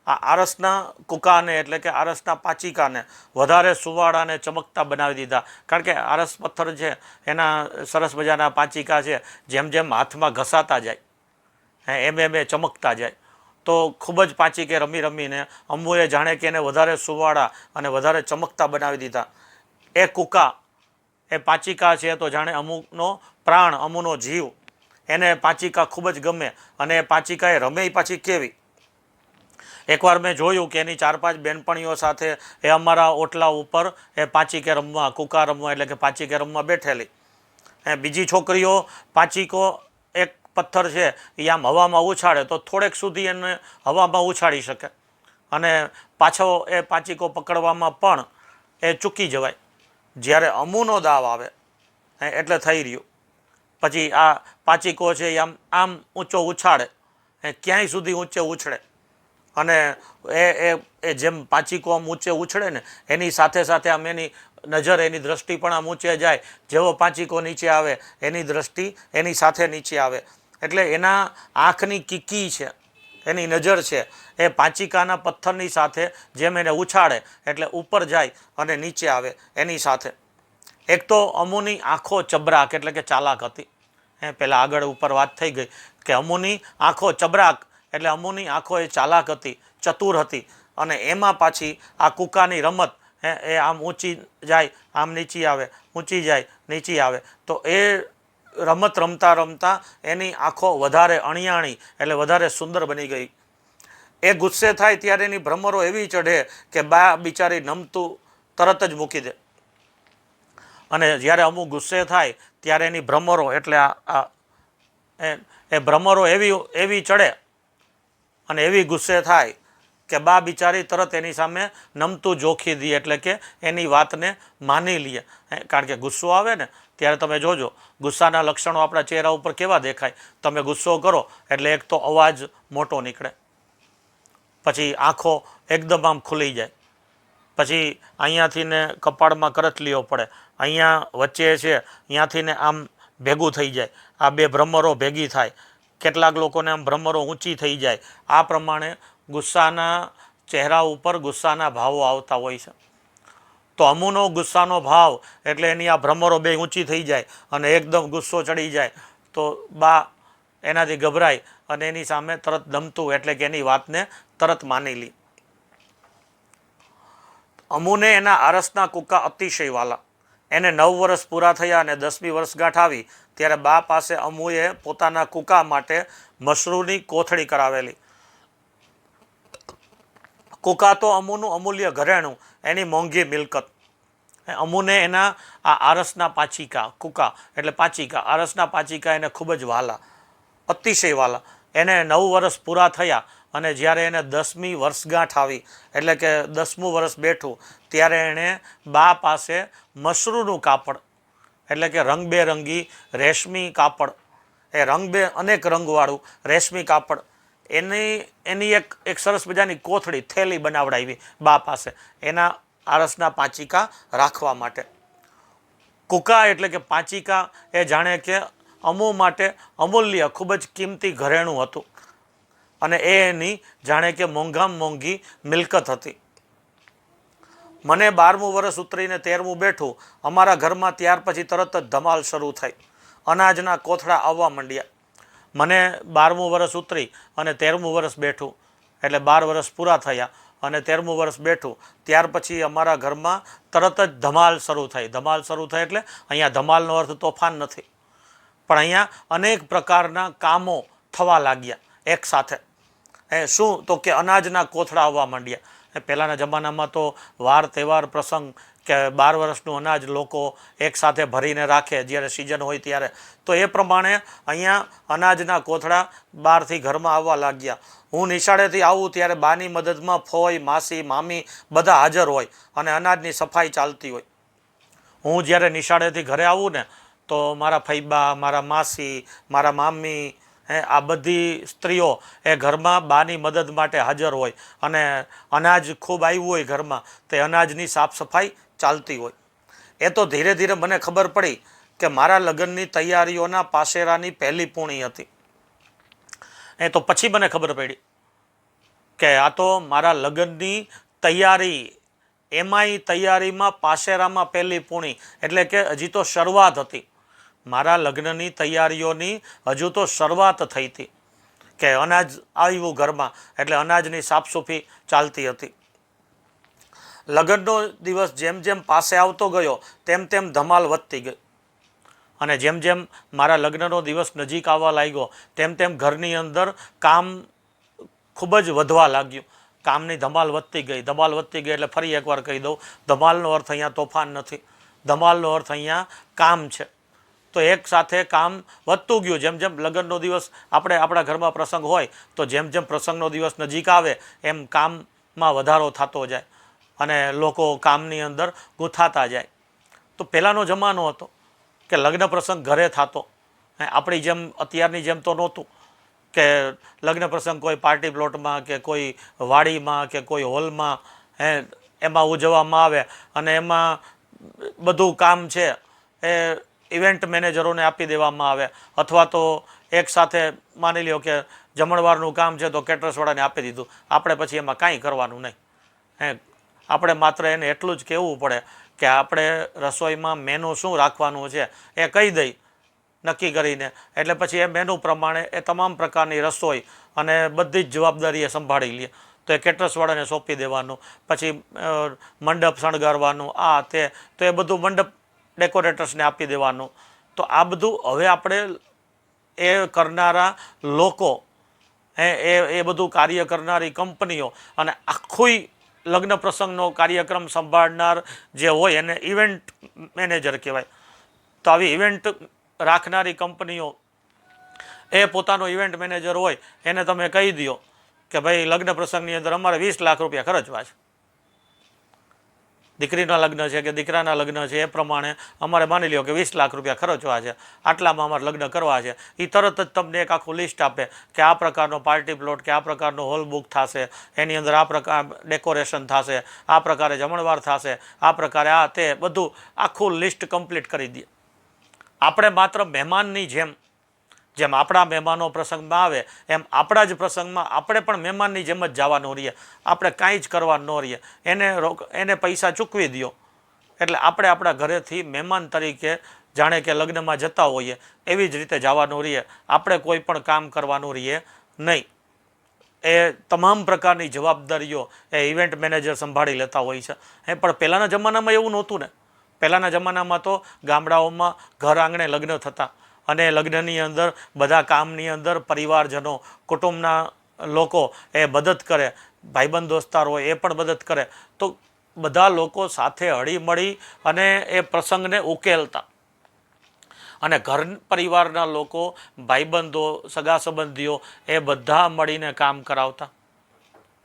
આ આરસના કૂકાને એટલે કે આરસના પાંચિકાને વધારે સુવાળાને ચમકતા બનાવી દીધા. કારણ કે આરસ પથ્થર છે, એના સરસ મજાના પાંચિકા છે, જેમ જેમ હાથમાં ઘસાતા જાય એમ એમ એ ચમકતા જાય. તો ખૂબ જ પાંચિકે રમી રમીને અમુએ જાણે કે એને વધારે સુવાળા અને વધારે ચમકતા બનાવી દીધા. એ કૂકા, એ પાંચિકા છે તો જાણે અમુનો પ્રાણ, અમુનો જીવ. એને પાંચિકા ખૂબ જ ગમે, અને એ પાંચિકાએ રમે પાછી કેવી. એકવાર મેં જોયું કે એની 4-5 બેનપણીઓ સાથે એ અમારા ઓટલા ઉપર એ પાંચિકે રમવા, કૂકા રમવા એટલે કે પાંચિકે રમવા બેઠેલી. બીજી છોકરીઓ પાંચિકો એક પથ્થર છે એ આમ હવામાં ઉછાળે તો થોડેક સુધી એને હવામાં ઉછાળી શકે, અને પાછો એ પાંચિકો પકડવામાં પણ એ ચૂકી જવાય. જ્યારે અમુનો દાવ આવે એટલે થઈ રહ્યું. પછી આ પાંચિકો છે એ આમ ઊંચો ઉછાળે, ક્યાંય સુધી ઊંચે ઉછળે, અને એ જેમ પાંચિકો આમ ઊંચે ઉછળે ને એની સાથે સાથે આમ એની નજર, એની દ્રષ્ટિ પણ આમ ઊંચે જાય. જેવો પાંચિકો નીચે આવે એની દ્રષ્ટિ એની સાથે નીચે આવે. એટલે એના આંખની કીકી છે, એની નજર છે, એ પાંચિકાના પથ્થરની સાથે જેમ એને ઉછાળે એટલે ઉપર જાય અને નીચે આવે એની સાથે. એક તો અમુની આંખો ચબરાક એટલે કે ચાલાક હતી. પહેલાં આગળ ઉપર વાત થઈ ગઈ કે અમુની આંખો ચબરાક એટલે અમુની આંખો એ ચાલાક હતી, ચતુર હતી. અને એમાં પાછી આ કૂકાની રમત, એ આમ ઊંચી જાય, આમ નીચી આવે, ઊંચી જાય, નીચી આવે. તો એ રમત રમતા રમતા એની આંખો વધારે અણિયાણી એટલે વધારે સુંદર બની ગઈ. એ ગુસ્સે થાય ત્યારે એની ભ્રમરો એવી ચઢે કે બા બિચારી નમતું તરત જ મૂકી દે. અને જ્યારે અમુક ગુસ્સે થાય ત્યારે એની ભ્રમરો એટલે એ ભ્રમરો એવી ચડે અને એવી ગુસ્સે થાય કે બા બિચારી તરત એની સામે નમતું જોખી દે, એટલે કે એની વાતને માની લે. કારણ કે ગુસ્સો આવે ને ત્યારે તમે જોજો, ગુસ્સાના લક્ષણો આપણા ચહેરા ઉપર કેવા દેખાય. તમે ગુસ્સો કરો એટલે એક તો અવાજ મોટો નીકળે, પછી આંખો એકદમ આમ ખુલી જાય, પછી અહીંયાથી ને કપાળમાં કરચલીઓ પડે, અહીંયા વચ્ચે છે અહીંયાથી ને આમ ભેગું થઈ જાય, આ બે ભ્રમરો ભેગી થાય. કેટલાક લોકોને આમ ભ્રમરો ઊંચી થઈ જાય. આ પ્રમાણે ગુસ્સાના ચહેરા ઉપર ગુસ્સાના ભાવો આવતા હોય છે. તો અમુનો ગુસ્સાનો ભાવ એટલે એની આ ભ્રમરો બે ઊંચી થઈ જાય અને એકદમ ગુસ્સો ચડી જાય. તો બા એનાથી ગભરાય અને એની સામે તરત નમતું એટલે કે એની વાતને તરત માની લી. અમુને એના આરસના કૂકા અતિશય વાલા. એને 9 વર્ષ પૂરા થયા અને 10મી વર્ષગાંઠ આવી ત્યારે બા પાસે અમુએ પોતાના કૂકા માટે મશરૂની કોથળી કરાવેલી. કૂકા તો અમુનું અમૂલ્ય ઘરેણું, એની મોંઘી મિલકત. અમુને એના આ આરસના પાંચિકા, કૂકા એટલે પાંચિકા, આરસના પાંચિકા એને ખૂબ જ વાલા, અતિશય વાલા. એને 9 વર્ષ પૂરા થયા અને જ્યારે એને 10મી વર્ષગાંઠ આવી એટલે કે 10મું વર્ષ બેઠું ત્યારે એણે બા પાસે મશરૂનું કાપડ એટલે કે રંગબેરંગી રેશમી કાપડ, એ અનેક રંગવાળું રેશમી કાપડ, એની એક સરસ મજાની કોથળી, થેલી બનાવડાવી બા પાસે એના આરસના પાંચિકા રાખવા માટે. કૂકા એટલે કે પાંચિકા એ જાણે કે અમુ માટે અમૂલ્ય, ખૂબ જ કિંમતી ઘરેણું હતું. અને એની જાણે કે મોંઘામાં મોંઘી મિલકત હતી. મને 12મું વર્ષ ઉતરીને 13મું બેઠું. અમારા ઘરમાં ત્યાર પછી તરત જ ધમાલ શરૂ થઈ. અનાજના કોથળા આવવા માંડ્યા. મને 12મું વર્ષ ઉતરી અને 13મું વર્ષ બેઠું, એટલે 12 વર્ષ પૂરા થયા અને 13મું વર્ષ બેઠું. ત્યાર પછી અમારા ઘરમાં તરત જ ધમાલ શરૂ થઈ. ધમાલ શરૂ થઈ એટલે અહીંયા ધમાલનો અર્થ તોફાન નથી, પણ અહીંયા અનેક પ્રકારના કામો થવા લાગ્યા એકસાથે. શું તો કે અનાજના કોથળા આવવા માંડ્યા. પહેલાંના જમાનામાં તો વાર તહેવાર પ્રસંગ કે 12 વર્ષનું અનાજ લોકો એકસાથે ભરીને રાખે જ્યારે સિઝન હોય ત્યારે. તો એ પ્રમાણે અહીંયા અનાજના કોથળા બહારથી ઘરમાં આવવા લાગ્યા. હું નિશાળેથી આવું ત્યારે બાની મદદમાં ફોઈ, માસી, મામી બધા હાજર હોય અને અનાજની સફાઈ ચાલતી હોય. હું જ્યારે નિશાળેથી ઘરે આવું ને તો મારા ફૈબા, મારા માસી, મારા મામી, આ બધી સ્ત્રીઓ એ ઘરમાં બાની મદદ માટે હાજર હોય અને અનાજ ખૂબ આવ્યું હોય ઘરમાં, તે અનાજની સાફ સફાઈ ચાલતી હોય. એ તો ધીરે ધીરે મને ખબર પડી કે મારા લગ્નની તૈયારીઓના પાશેરાની પહેલી પૂણી હતી. એ તો પછી મને ખબર પડી કે આ તો મારા લગ્નની તૈયારી, એમાંય તૈયારીમાં પાશેરામાં પહેલી પૂણી, એટલે કે હજી તો શરૂઆત હતી. મારા લગ્નની તૈયારીઓની હજુ તો શરૂઆત થઈ હતી કે અનાજ આવ્યું ઘરમાં, એટલે અનાજની સાફસૂફી ચાલતી હતી. લગ્નનો દિવસ જેમ જેમ પાસે આવતો ગયો તેમ તેમ ધમાલ વધતી ગઈ અને જેમ જેમ મારા લગ્નનો દિવસ નજીક આવવા લાગ્યો તેમ તેમ ઘરની અંદર કામ ખૂબ જ વધવા લાગ્યું. કામની ધમાલ વધતી ગઈ. ધમાલ વધતી ગઈ એટલે ફરી એકવાર કહી દઉં, ધમાલનો અર્થ અહીંયા તોફાન નથી, ધમાલનો અર્થ અહીંયા કામ છે. તો એક સાથે કામ વધતું ગયું. જેમ જેમ લગ્નનો દિવસ આપણા ઘરમાં પ્રસંગ હોય તો જેમ જેમ પ્રસંગનો દિવસ નજીક આવે એમ કામમાં વધારો થતો જાય અને લોકો કામની અંદર ગૂંથાતા જાય. તો પહેલાંનો જમાનો હતો કે લગ્ન પ્રસંગ ઘરે થતો. આપણી જેમ અત્યારની જેમ તો નહોતું કે લગ્ન પ્રસંગ કોઈ પાર્ટી પ્લોટમાં કે કોઈ વાડીમાં કે કોઈ હોલમાં એમાં ઉજવવામાં આવે અને એમાં બધું કામ છે એ ઇવેન્ટ મેનેજરોને આપી દેવામાં આવે, અથવા તો એક સાથે માની લ્યો કે જમણવારનું કામ છે તો કેટરર્સવાળાને આપી દીધું. આપણે પછી એમાં કાંઈ કરવાનું નહીં. આપણે માત્ર એને એટલું જ કહેવું પડે કે આપણે રસોઈમાં મેનુ શું રાખવાનું છે એ કહી દઈ નક્કી કરીને, એટલે પછી એ મેનુ પ્રમાણે એ તમામ પ્રકારની રસોઈ અને બધી જ જવાબદારી એ સંભાળી લે. તો એ કેટરર્સવાળાને સોંપી દેવાનું. પછી મંડપ શણગારવાનું, આ તે, તો એ બધું મંડપ ડેકોરેટર્સને આપી દેવાનું. તો આ બધું હવે આપણે એ કરનારા લોકો, એ બધું કાર્ય કરનારી કંપનીઓ અને આખું લગ્ન પ્રસંગનો કાર્યક્રમ સંભાળનાર જે હોય એને ઇવેન્ટ મેનેજર કહેવાય. તો આવી ઇવેન્ટ રાખનારી કંપનીઓ એ પોતાનો ઇવેન્ટ મેનેજર હોય એને તમે કહી દો કે ભાઈ લગ્ન પ્રસંગની અંદર અમારે 20 લાખ રૂપિયા ખર્ચવા છે, દીકરીના લગ્ન છે કે દીકરાના લગ્ન છે, એ પ્રમાણે અમારે માની લ્યો કે 20 લાખ રૂપિયા ખર્ચવા છે, આટલામાં અમારે લગ્ન કરવા છે. એ તરત જ તમને એક આખું લિસ્ટ આપે કે આ પ્રકારનો પાર્ટી પ્લોટ કે આ પ્રકારનો હોલ બુક થશે, એની અંદર આ પ્રકાર ડેકોરેશન થશે, આ પ્રકારે જમણવાર થશે, આ પ્રકારે આ તે, બધું આખું લિસ્ટ કમ્પ્લીટ કરી દે. આપણે માત્ર મહેમાનની જેમ આપણા મહેમાનો પ્રસંગમાં આવે એમ આપણા જ પ્રસંગમાં આપણે પણ મહેમાનની જેમ જ જવાનું રહીએ. આપણે કાંઈ જ કરવાનું ન રહીએ. એને પૈસા ચૂકવી દો એટલે આપણે આપણા ઘરેથી મહેમાન તરીકે જાણે કે લગ્નમાં જતા હોઈએ એવી જ રીતે જવાનું રહીએ. આપણે કોઈ પણ કામ કરવાનું રહીએ નહીં. એ તમામ પ્રકારની જવાબદારીઓ એ ઇવેન્ટ મેનેજર સંભાળી લેતા હોય છે. પણ પહેલાંના જમાનામાં એવું નહોતું ને. પહેલાંના જમાનામાં તો ગામડાઓમાં ઘર આંગણે લગ્ન થતા અને લગ્નની અંદર બધા કામની અંદર પરિવારજનો, કુટુંબના લોકો એ મદદ કરે, ભાઈબંધ દોસ્તાર હોય એ પણ મદદ કરે. તો બધા લોકો સાથે હળીમળી અને એ પ્રસંગને ઉકેલતા અને ઘર પરિવારના લોકો, ભાઈબંધો, સગા સંબંધીઓ એ બધા મળીને કામ કરાવતા.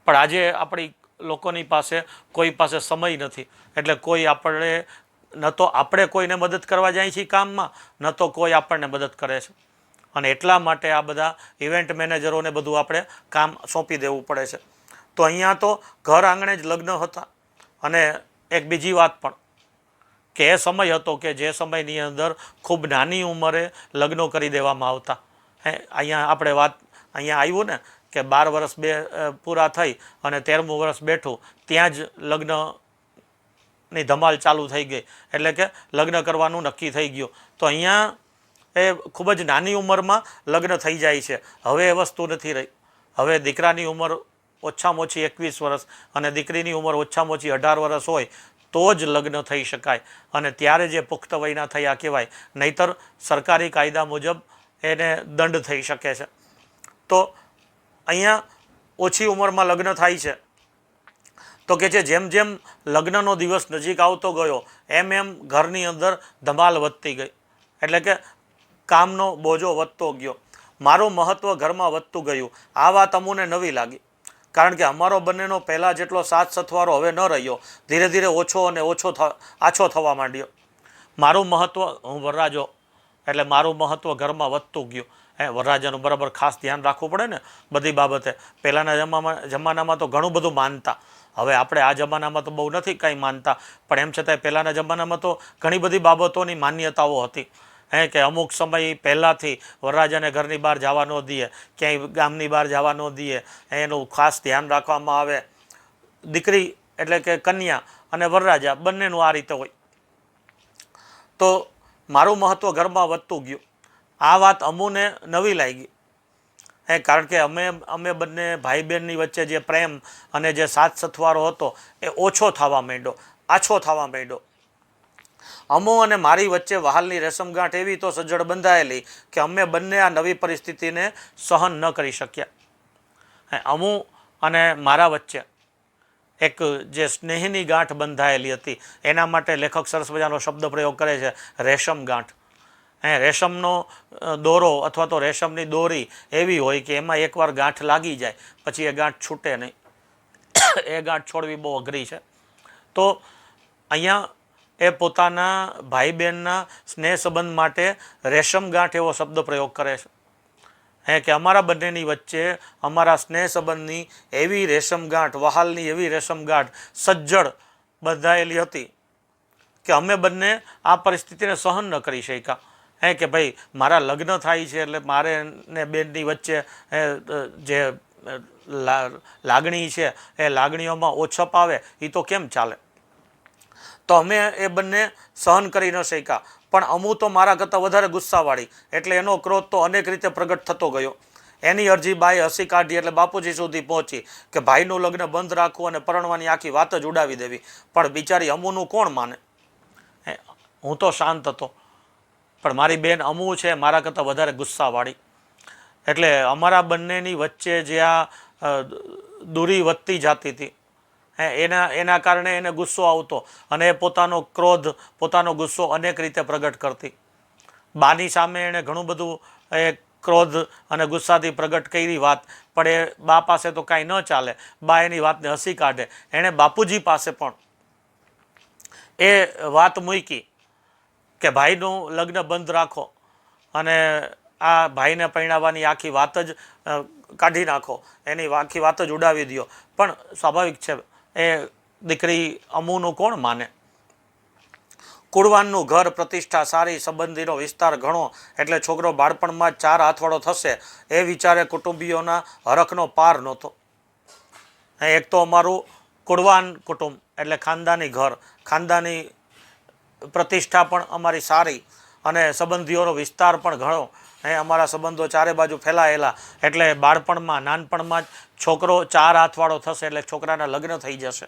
પણ આજે આપણી લોકોની પાસે કોઈ પાસે સમય નથી, એટલે કોઈ ન તો આપણે કોઈને મદદ કરવા જાય છીએ કામમાં, ન તો કોઈ આપણને મદદ કરે છે. અને એટલા માટે આ બધા ઇવેન્ટ મેનેજરોને બધું આપણે કામ સોંપી દેવું પડે છે. તો અહીંયા તો ઘર આંગણે જ લગ્ન હતા. અને એક બીજી વાત પણ કે એ સમય હતો કે જે સમયની અંદર ખૂબ નાની ઉંમરે લગ્નો કરી દેવામાં આવતા. અહીંયા આપણે વાત અહીંયા આવ્યું ને કે 12 વર્ષ પૂરા થઈ અને 13મું વર્ષ બેઠું ત્યાં જ લગ્નની ધમાલ ચાલુ થઈ ગઈ, એટલે કે લગ્ન કરવાનું નક્કી થઈ ગયું. તો અહીંયા એ ખૂબ જ નાની ઉંમરમાં લગ્ન થઈ જાય છે. હવે એ વસ્તુ નથી રહી. હવે દીકરાની ઉંમર ઓછામાં ઓછી 21 વર્ષ અને દીકરીની ઉંમર ઓછામાં ઓછી 18 વર્ષ હોય તો જ લગ્ન થઈ શકાય, અને ત્યારે જે પુખ્ત વયના થયા કહેવાય, નહીતર સરકારી કાયદા મુજબ એને દંડ થઈ શકે છે. તો અહીંયા ઓછી ઉંમરમાં લગ્ન થાય છે. તો કે છે જેમ જેમ લગ્નનો દિવસ નજીક આવતો ગયો એમ એમ ઘરની અંદર ધમાલ વધતી ગઈ, એટલે કે કામનો બોજો વધતો ગયો, મારું મહત્ત્વ ઘરમાં વધતું ગયું. આ વાત અમુને નવી લાગી, કારણ કે અમારો બંનેનો પહેલાં જેટલો સાથ સથવારો હવે ન રહ્યો, ધીરે ધીરે ઓછો અને આછો થવા માંડ્યો. મારું મહત્ત્વ, હું વરરાજો એટલે મારું મહત્ત્વ ઘરમાં વધતું ગયું. વરરાજાનું બરાબર ખાસ ધ્યાન રાખવું પડે ને બધી બાબતે. પહેલાંના જમાનામાં તો ઘણું બધું માનતા. હવે આપણે આ જમાનામાં તો બહુ નથી કાંઈ માનતા, પણ એમ છતાંય પહેલાંના જમાનામાં તો ઘણી બધી બાબતોની માન્યતાઓ હતી. કે અમુક સમય પહેલાંથી વરરાજાને ઘરની બહાર જવા ન દઈએ, ક્યાંય ગામની બહાર જવા ન દઈએ, એનું ખાસ ધ્યાન રાખવામાં આવે. દીકરી એટલે કે કન્યા અને વરરાજા બંનેનું આ રીતે હોય. તો મારું મહત્ત્વ ઘરમાં વધતું ગયું. આ વાત અમુને નવી લાગી, કારણ કે અમે બંને ભાઈ બહેનની વચ્ચે જે પ્રેમ અને જે સાથ સથવારો હતો એ ઓછો થવા માંડ્યો, આછો થવા માંડ્યો. અમુ અને મારી વચ્ચે વહાલની રેશમગાંઠ એવી તો સજ્જડ બંધાયેલી કે અમે બંને આ નવી પરિસ્થિતિને સહન ન કરી શક્યા. અમુ અને મારા વચ્ચે એક જે સ્નેહની ગાંઠ બંધાયેલી હતી, એના માટે લેખક સરસ મજાનો શબ્દ પ્રયોગ કરે છે, રેશમ ગાંઠ. રેશમનો દોરો અથવા તો રેશમની દોરી એવી હોય કે એમાં એકવાર ગાંઠ લાગી જાય પછી એ ગાંઠ છૂટે નહીં. એ ગાંઠ છોડવી બહુ અઘરી છે. તો અહીંયા એ પોતાના ભાઈ બહેનના સ્નેહ સંબંધ માટે રેશમ ગાંઠ એવો શબ્દ પ્રયોગ કરે છે. કે અમારા બંનેની વચ્ચે અમારા સ્નેહ સંબંધની એવી રેશમ ગાંઠ, વહાલની એવી રેશમ ગાંઠ સજ્જડ બંધાયેલી હતી કે અમે બંને આ પરિસ્થિતિને સહન ન કરી શક્યા. કે ભાઈ મારા લગ્ન થાય છે એટલે મારે ને બેનની વચ્ચે જે લાગણી છે એ લાગણીઓમાં ઓછપ આવે એ તો કેમ ચાલે. તો અમે એ બંને સહન કરી ન શક્યા. પણ અમુ તો મારા કરતાં વધારે ગુસ્સાવાળી, એટલે એનો ક્રોધ તો અનેક રીતે પ્રગટ થતો ગયો. એની અરજી બાએ હસી કાઢી એટલે બાપુજી સુધી પહોંચી કે ભાઈનું લગ્ન બંધ રાખવું અને પરણવાની આખી વાત જ ઉડાવી દેવી. પણ બિચારી અમુનું કોણ માને. હું તો શાંત હતો, પણ મારી બેન અમુ છે મારા કરતાં વધારે ગુસ્સાવાળી. એટલે અમારા બંનેની વચ્ચે જે આ દૂરી વધતી જતી હતી, એના કારણે એને ગુસ્સો આવતો અને એ પોતાનો ક્રોધ, પોતાનો ગુસ્સો અનેક રીતે પ્રગટ કરતી. બાની સામે એણે ઘણું બધું એ ક્રોધ અને ગુસ્સાથી પ્રગટ કરી વાત, પણ એ બા પાસે તો કાંઈ ન ચાલે. બા એની વાતને હસી કાઢે. એણે બાપુજી પાસે પણ એ વાત મૂકી કે ભાઈનું લગ્ન બંધ રાખો અને આ ભાઈને પરણાવવાની આખી વાત જ કાઢી નાખો, એની આખી વાત જ ઉડાવી દો. પણ સ્વાભાવિક છે, એ દીકરી અમુનું કોણ માને. કુળવાનનું ઘર, પ્રતિષ્ઠા સારી, સંબંધીનો વિસ્તાર ઘણો, એટલે છોકરો બાળપણમાં જ 4 હાથવાળો થશે એ વિચારે કુટુંબીઓના હરખનો પાર નહોતો. એક તો અમારું કુળવાન કુટુંબ એટલે ખાનદાની ઘર, ખાનદાની પ્રતિષ્ઠા પણ અમારી સારી અને સંબંધીઓનો વિસ્તાર પણ ઘણો. અમારા સંબંધો ચારે બાજુ ફેલાયેલા, એટલે બાળપણમાં નાનપણમાં જ છોકરો 4 હાથવાળો થશે એટલે છોકરાના લગ્ન થઈ જશે.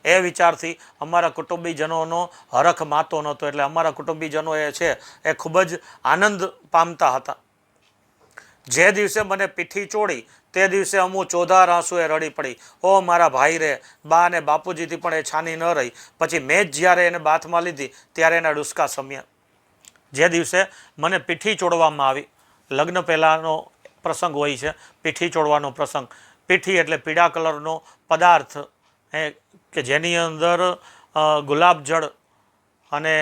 એ વિચારથી અમારા કુટુંબીજનોનો હરખ માતો નહોતો. એટલે અમારા કુટુંબીજનો એ છે એ ખૂબ જ આનંદ પામતા હતા. જે દિવસે મને પીઠી ચોડી તે દિવસે અમુ ચોધાર આંસુએ રડી પડી. ઓ મારા ભાઈ રે, બા અને બાપુજીથી પણ એ છાની ન રહી. પછી મેં જ જ્યારે એને બાથમાં લીધી ત્યારે એના ડુસકા સમ્યા. જે દિવસે મને પીઠી ચોડવામાં આવી, લગ્ન પહેલાંનો પ્રસંગ હોય છે પીઠી ચોડવાનો પ્રસંગ. પીઠી એટલે પીળા કલરનો પદાર્થ કે જેની અંદર ગુલાબજળ અને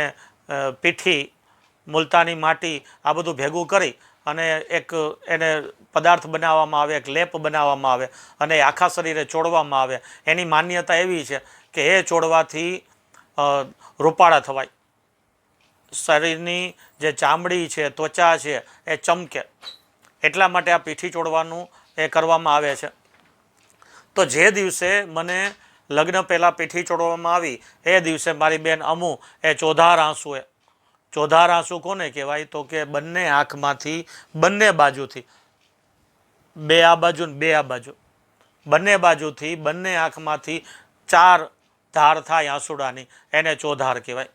પીઠી, મુલતાની માટી આ બધું ભેગું કરી અને એક એને પદાર્થ બનાવવામાં આવે, એક લેપ બનાવવામાં આવે અને આખા શરીરે ચોડવામાં આવે. એની માન્યતા એવી છે કે એ ચોડવાથી રૂપાળા થવાય, શરીરની જે ચામડી છે, ત્વચા છે એ ચમકે. એટલા માટે આ પીઠી ચોડવાનું એ કરવામાં આવે છે. તો જે દિવસે મને લગ્ન પહેલાં પીઠી ચોડવામાં આવી એ દિવસે મારી બેન અમુ એ ચોધાર આંસુએ, ચોધાર આંસુ કોને કહેવાય? તો કે બંને આંખમાંથી બંને બાજુથી, બે આ બાજુ ને બે આ બાજુ, બંને બાજુથી બંને આંખમાંથી 4 ધાર થાય આંસુડાની, એને ચોધાર કહેવાય.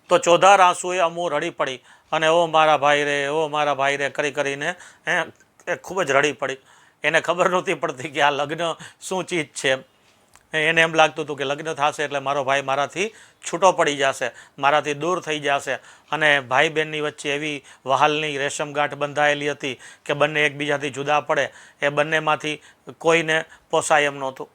તો ચોધાર આંસુએ અમુ રડી પડી અને ઓ મારા ભાઈ રે, ઓ મારા ભાઈ રે કરી કરીને એ ખૂબ જ રડી પડી. એને ખબર નહોતી પડતી કે આ લગ્ન શું ચીજ છે. એને એમ લાગતું હતું કે લગ્ન થશે એટલે મારો ભાઈ મારાથી છૂટો પડી જશે, મારાથી દૂર થઈ જશે. અને ભાઈ બહેનની વચ્ચે એવી વહાલની રેશમગાંઠ બંધાયેલી હતી કે બંને એકબીજાથી જુદા પડે એ બંનેમાંથી કોઈને પોસાય એમ નહોતું.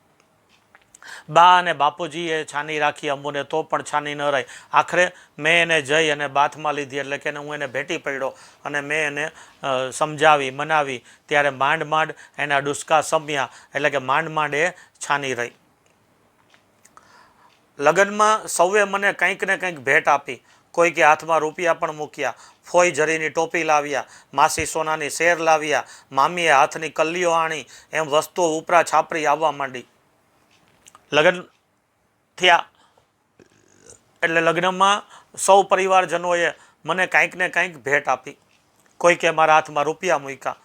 બા અને બાપુજીએ છાની રાખી અમુને તો પણ છાની ન રહી. આખરે મેં એને જઈ અને બાથમાં લીધી, એટલે કે હું એને ભેટી પડ્યો અને મેં એને સમજાવી મનાવી. ત્યારે માંડ માંડ એના ડુસકા સમ્યા, એટલે કે માંડ માંડ એ છાની રહી. લગ્નમાં સૌએ મને કંઈક ને કંઈક ભેટ આપી. કોઈકે હાથમાં રૂપિયા પણ મૂક્યા, ફોઈ જરીની ટોપી લાવ્યા, માસી સોનાની શેર લાવ્યા, મામીએ હાથની કલ્લીઓ આણી. એમ વસ્તુઓ ઉપરા છાપરી આવવા માંડી. લગ્ન થયા એટલે લગ્નમાં સૌ પરિવારજનોએ મને કંઈક ને કંઈક ભેટ આપી. કોઈકે મારા હાથમાં રૂપિયા મૂક્યા,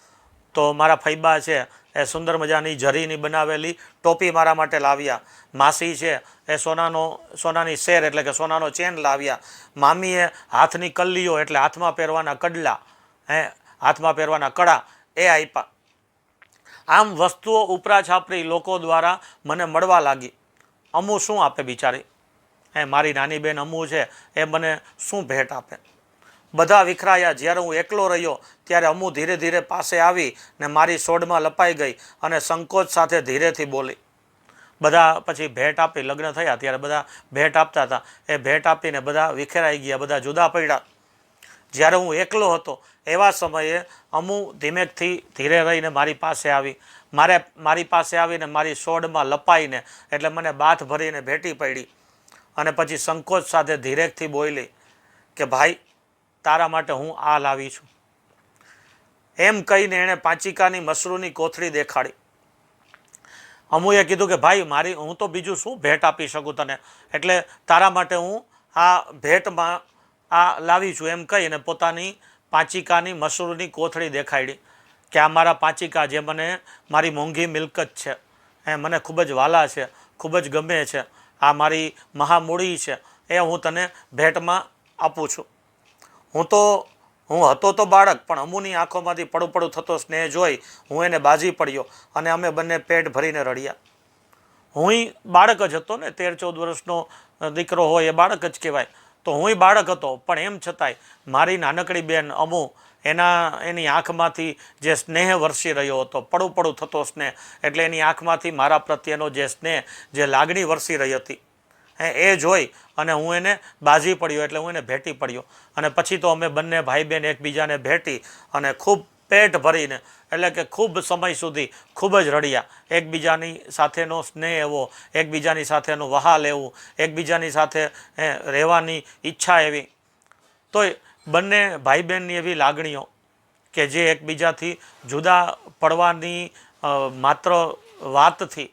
તો મારા ફૈબા છે એ સુંદર મજાની જરીની બનાવેલી ટોપી મારા માટે લાવ્યા. માસી છે એ સોનાની શેર એટલે કે સોનાનો ચેન લાવ્યા. મામીએ હાથની કલ્લીઓ એટલે હાથમાં પહેરવાના કડલા, હાથમાં પહેરવાના કડા એ આપ્યા. આમ વસ્તુઓ ઉપરા છાપરી લોકો દ્વારા મને મળવા લાગી. અમુ શું આપે બિચારી? મારી નાની બેન અમુ છે એ મને શું ભેટ આપે? બધા વિખરાયા. જ્યારે હું એકલો રહ્યો ત્યારે અમુ ધીરે ધીરે પાસે આવી ને મારી સોડમાં લપાઈ ગઈ અને સંકોચ સાથે ધીરેથી બોલી. બધા પછી ભેટ આપી. લગ્ન થયા ત્યારે બધા ભેટ આપતા હતા. એ ભેટ આપીને બધા વિખેરાઈ ગયા, બધા જુદા પડ્યા. જ્યારે હું એકલો હતો એવા સમયે અમુ ધીમેકથી ધીરે રહીને મારી પાસે આવી. મારી પાસે આવીને મારી સોડમાં લપાઈને એટલે મને બાથ ભરીને ભેટી પડી અને પછી સંકોચ સાથે ધીરેકથી બોલી કે ભાઈ તારા માટે હું આ લાવી છું. એમ કહીને એણે પાંચિકાની મસરૂની કોથળી દેખાડી. અમુએ કીધું કે ભાઈ હું તો બીજું શું ભેટ આપી શકું તને, એટલે તારા માટે હું આ ભેટમાં આ લાવી છું એમ કહીને પોતાની પાંચિકાની મસરૂની કોથળી દેખાડી કે આ મારા પાંચિકા જે મને મારી મોંઘી મિલકત છે, મને ખૂબ જ વાલા છે, ખૂબ જ ગમે છે, આ મારી મહામૂડી છે, એ હું તને ભેટમાં આપું છું. હું હતો તો બાળક, પણ અમુની આંખોમાંથી પડું પડું થતો સ્નેહ જોઈ હું એને બાજી પડ્યો અને અમે બંને પેટ ભરીને રડ્યા. હું બાળક જ હતો ને, 13-14 વર્ષનો દીકરો હોય એ બાળક જ કહેવાય. તો હું બાળક હતો, પણ એમ છતાંય મારી નાનકડી બેન અમુ એની આંખમાંથી જે સ્નેહ વરસી રહ્યો હતો, પડું પડું થતો સ્નેહ, એટલે એની આંખમાંથી મારા પ્રત્યેનો જે સ્નેહ, જે લાગણી વરસી રહી હતી એ જોઈ અને હું એને બાજી પડ્યો, એટલે હું એને ભેટી પડ્યો. અને પછી તો અમે બંને ભાઈ બહેન એકબીજાને ભેટી અને ખૂબ પેટ ભરીને, એટલે કે ખૂબ સમય સુધી ખૂબ જ રડ્યા. એકબીજાની સાથેનો સ્નેહ એવો, એકબીજાની સાથેનો વહાલ એવું, એકબીજાની સાથે રહેવાની ઈચ્છા એવી. તો બંને ભાઈ બહેનની એવી લાગણીઓ કે જે એકબીજાથી જુદા પડવાની માત્ર વાતથી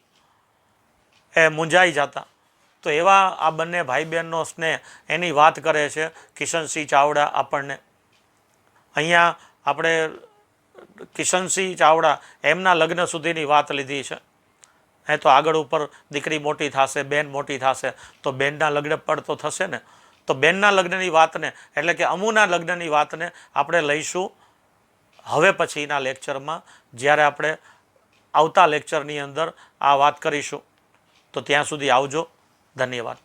એ મૂંઝાઈ જતા. તો એવા આ બંને ભાઈ બહેનનો સ્નેહ એની વાત કરે છે કિશનસિંહ ચાવડા આપણને. અહીંયા આપણે કિશનસિંહ ચાવડા એમના લગ્ન સુધીની વાત લીધી છે. તો આગળ ઉપર દીકરી મોટી થશે, બેન મોટી થશે, તો બેનના લગ્ન પર તો થશે ને. તો બેનના લગ્નની વાતને, એટલે કે અમુના લગ્નની વાતને આપણે લઈશું હવે પછીના લેક્ચરમાં, જ્યારે આપણે આવતા લેક્ચરની અંદર આ વાત કરીશું. તો ત્યાં સુધી આવજો. ધન્યવાદ.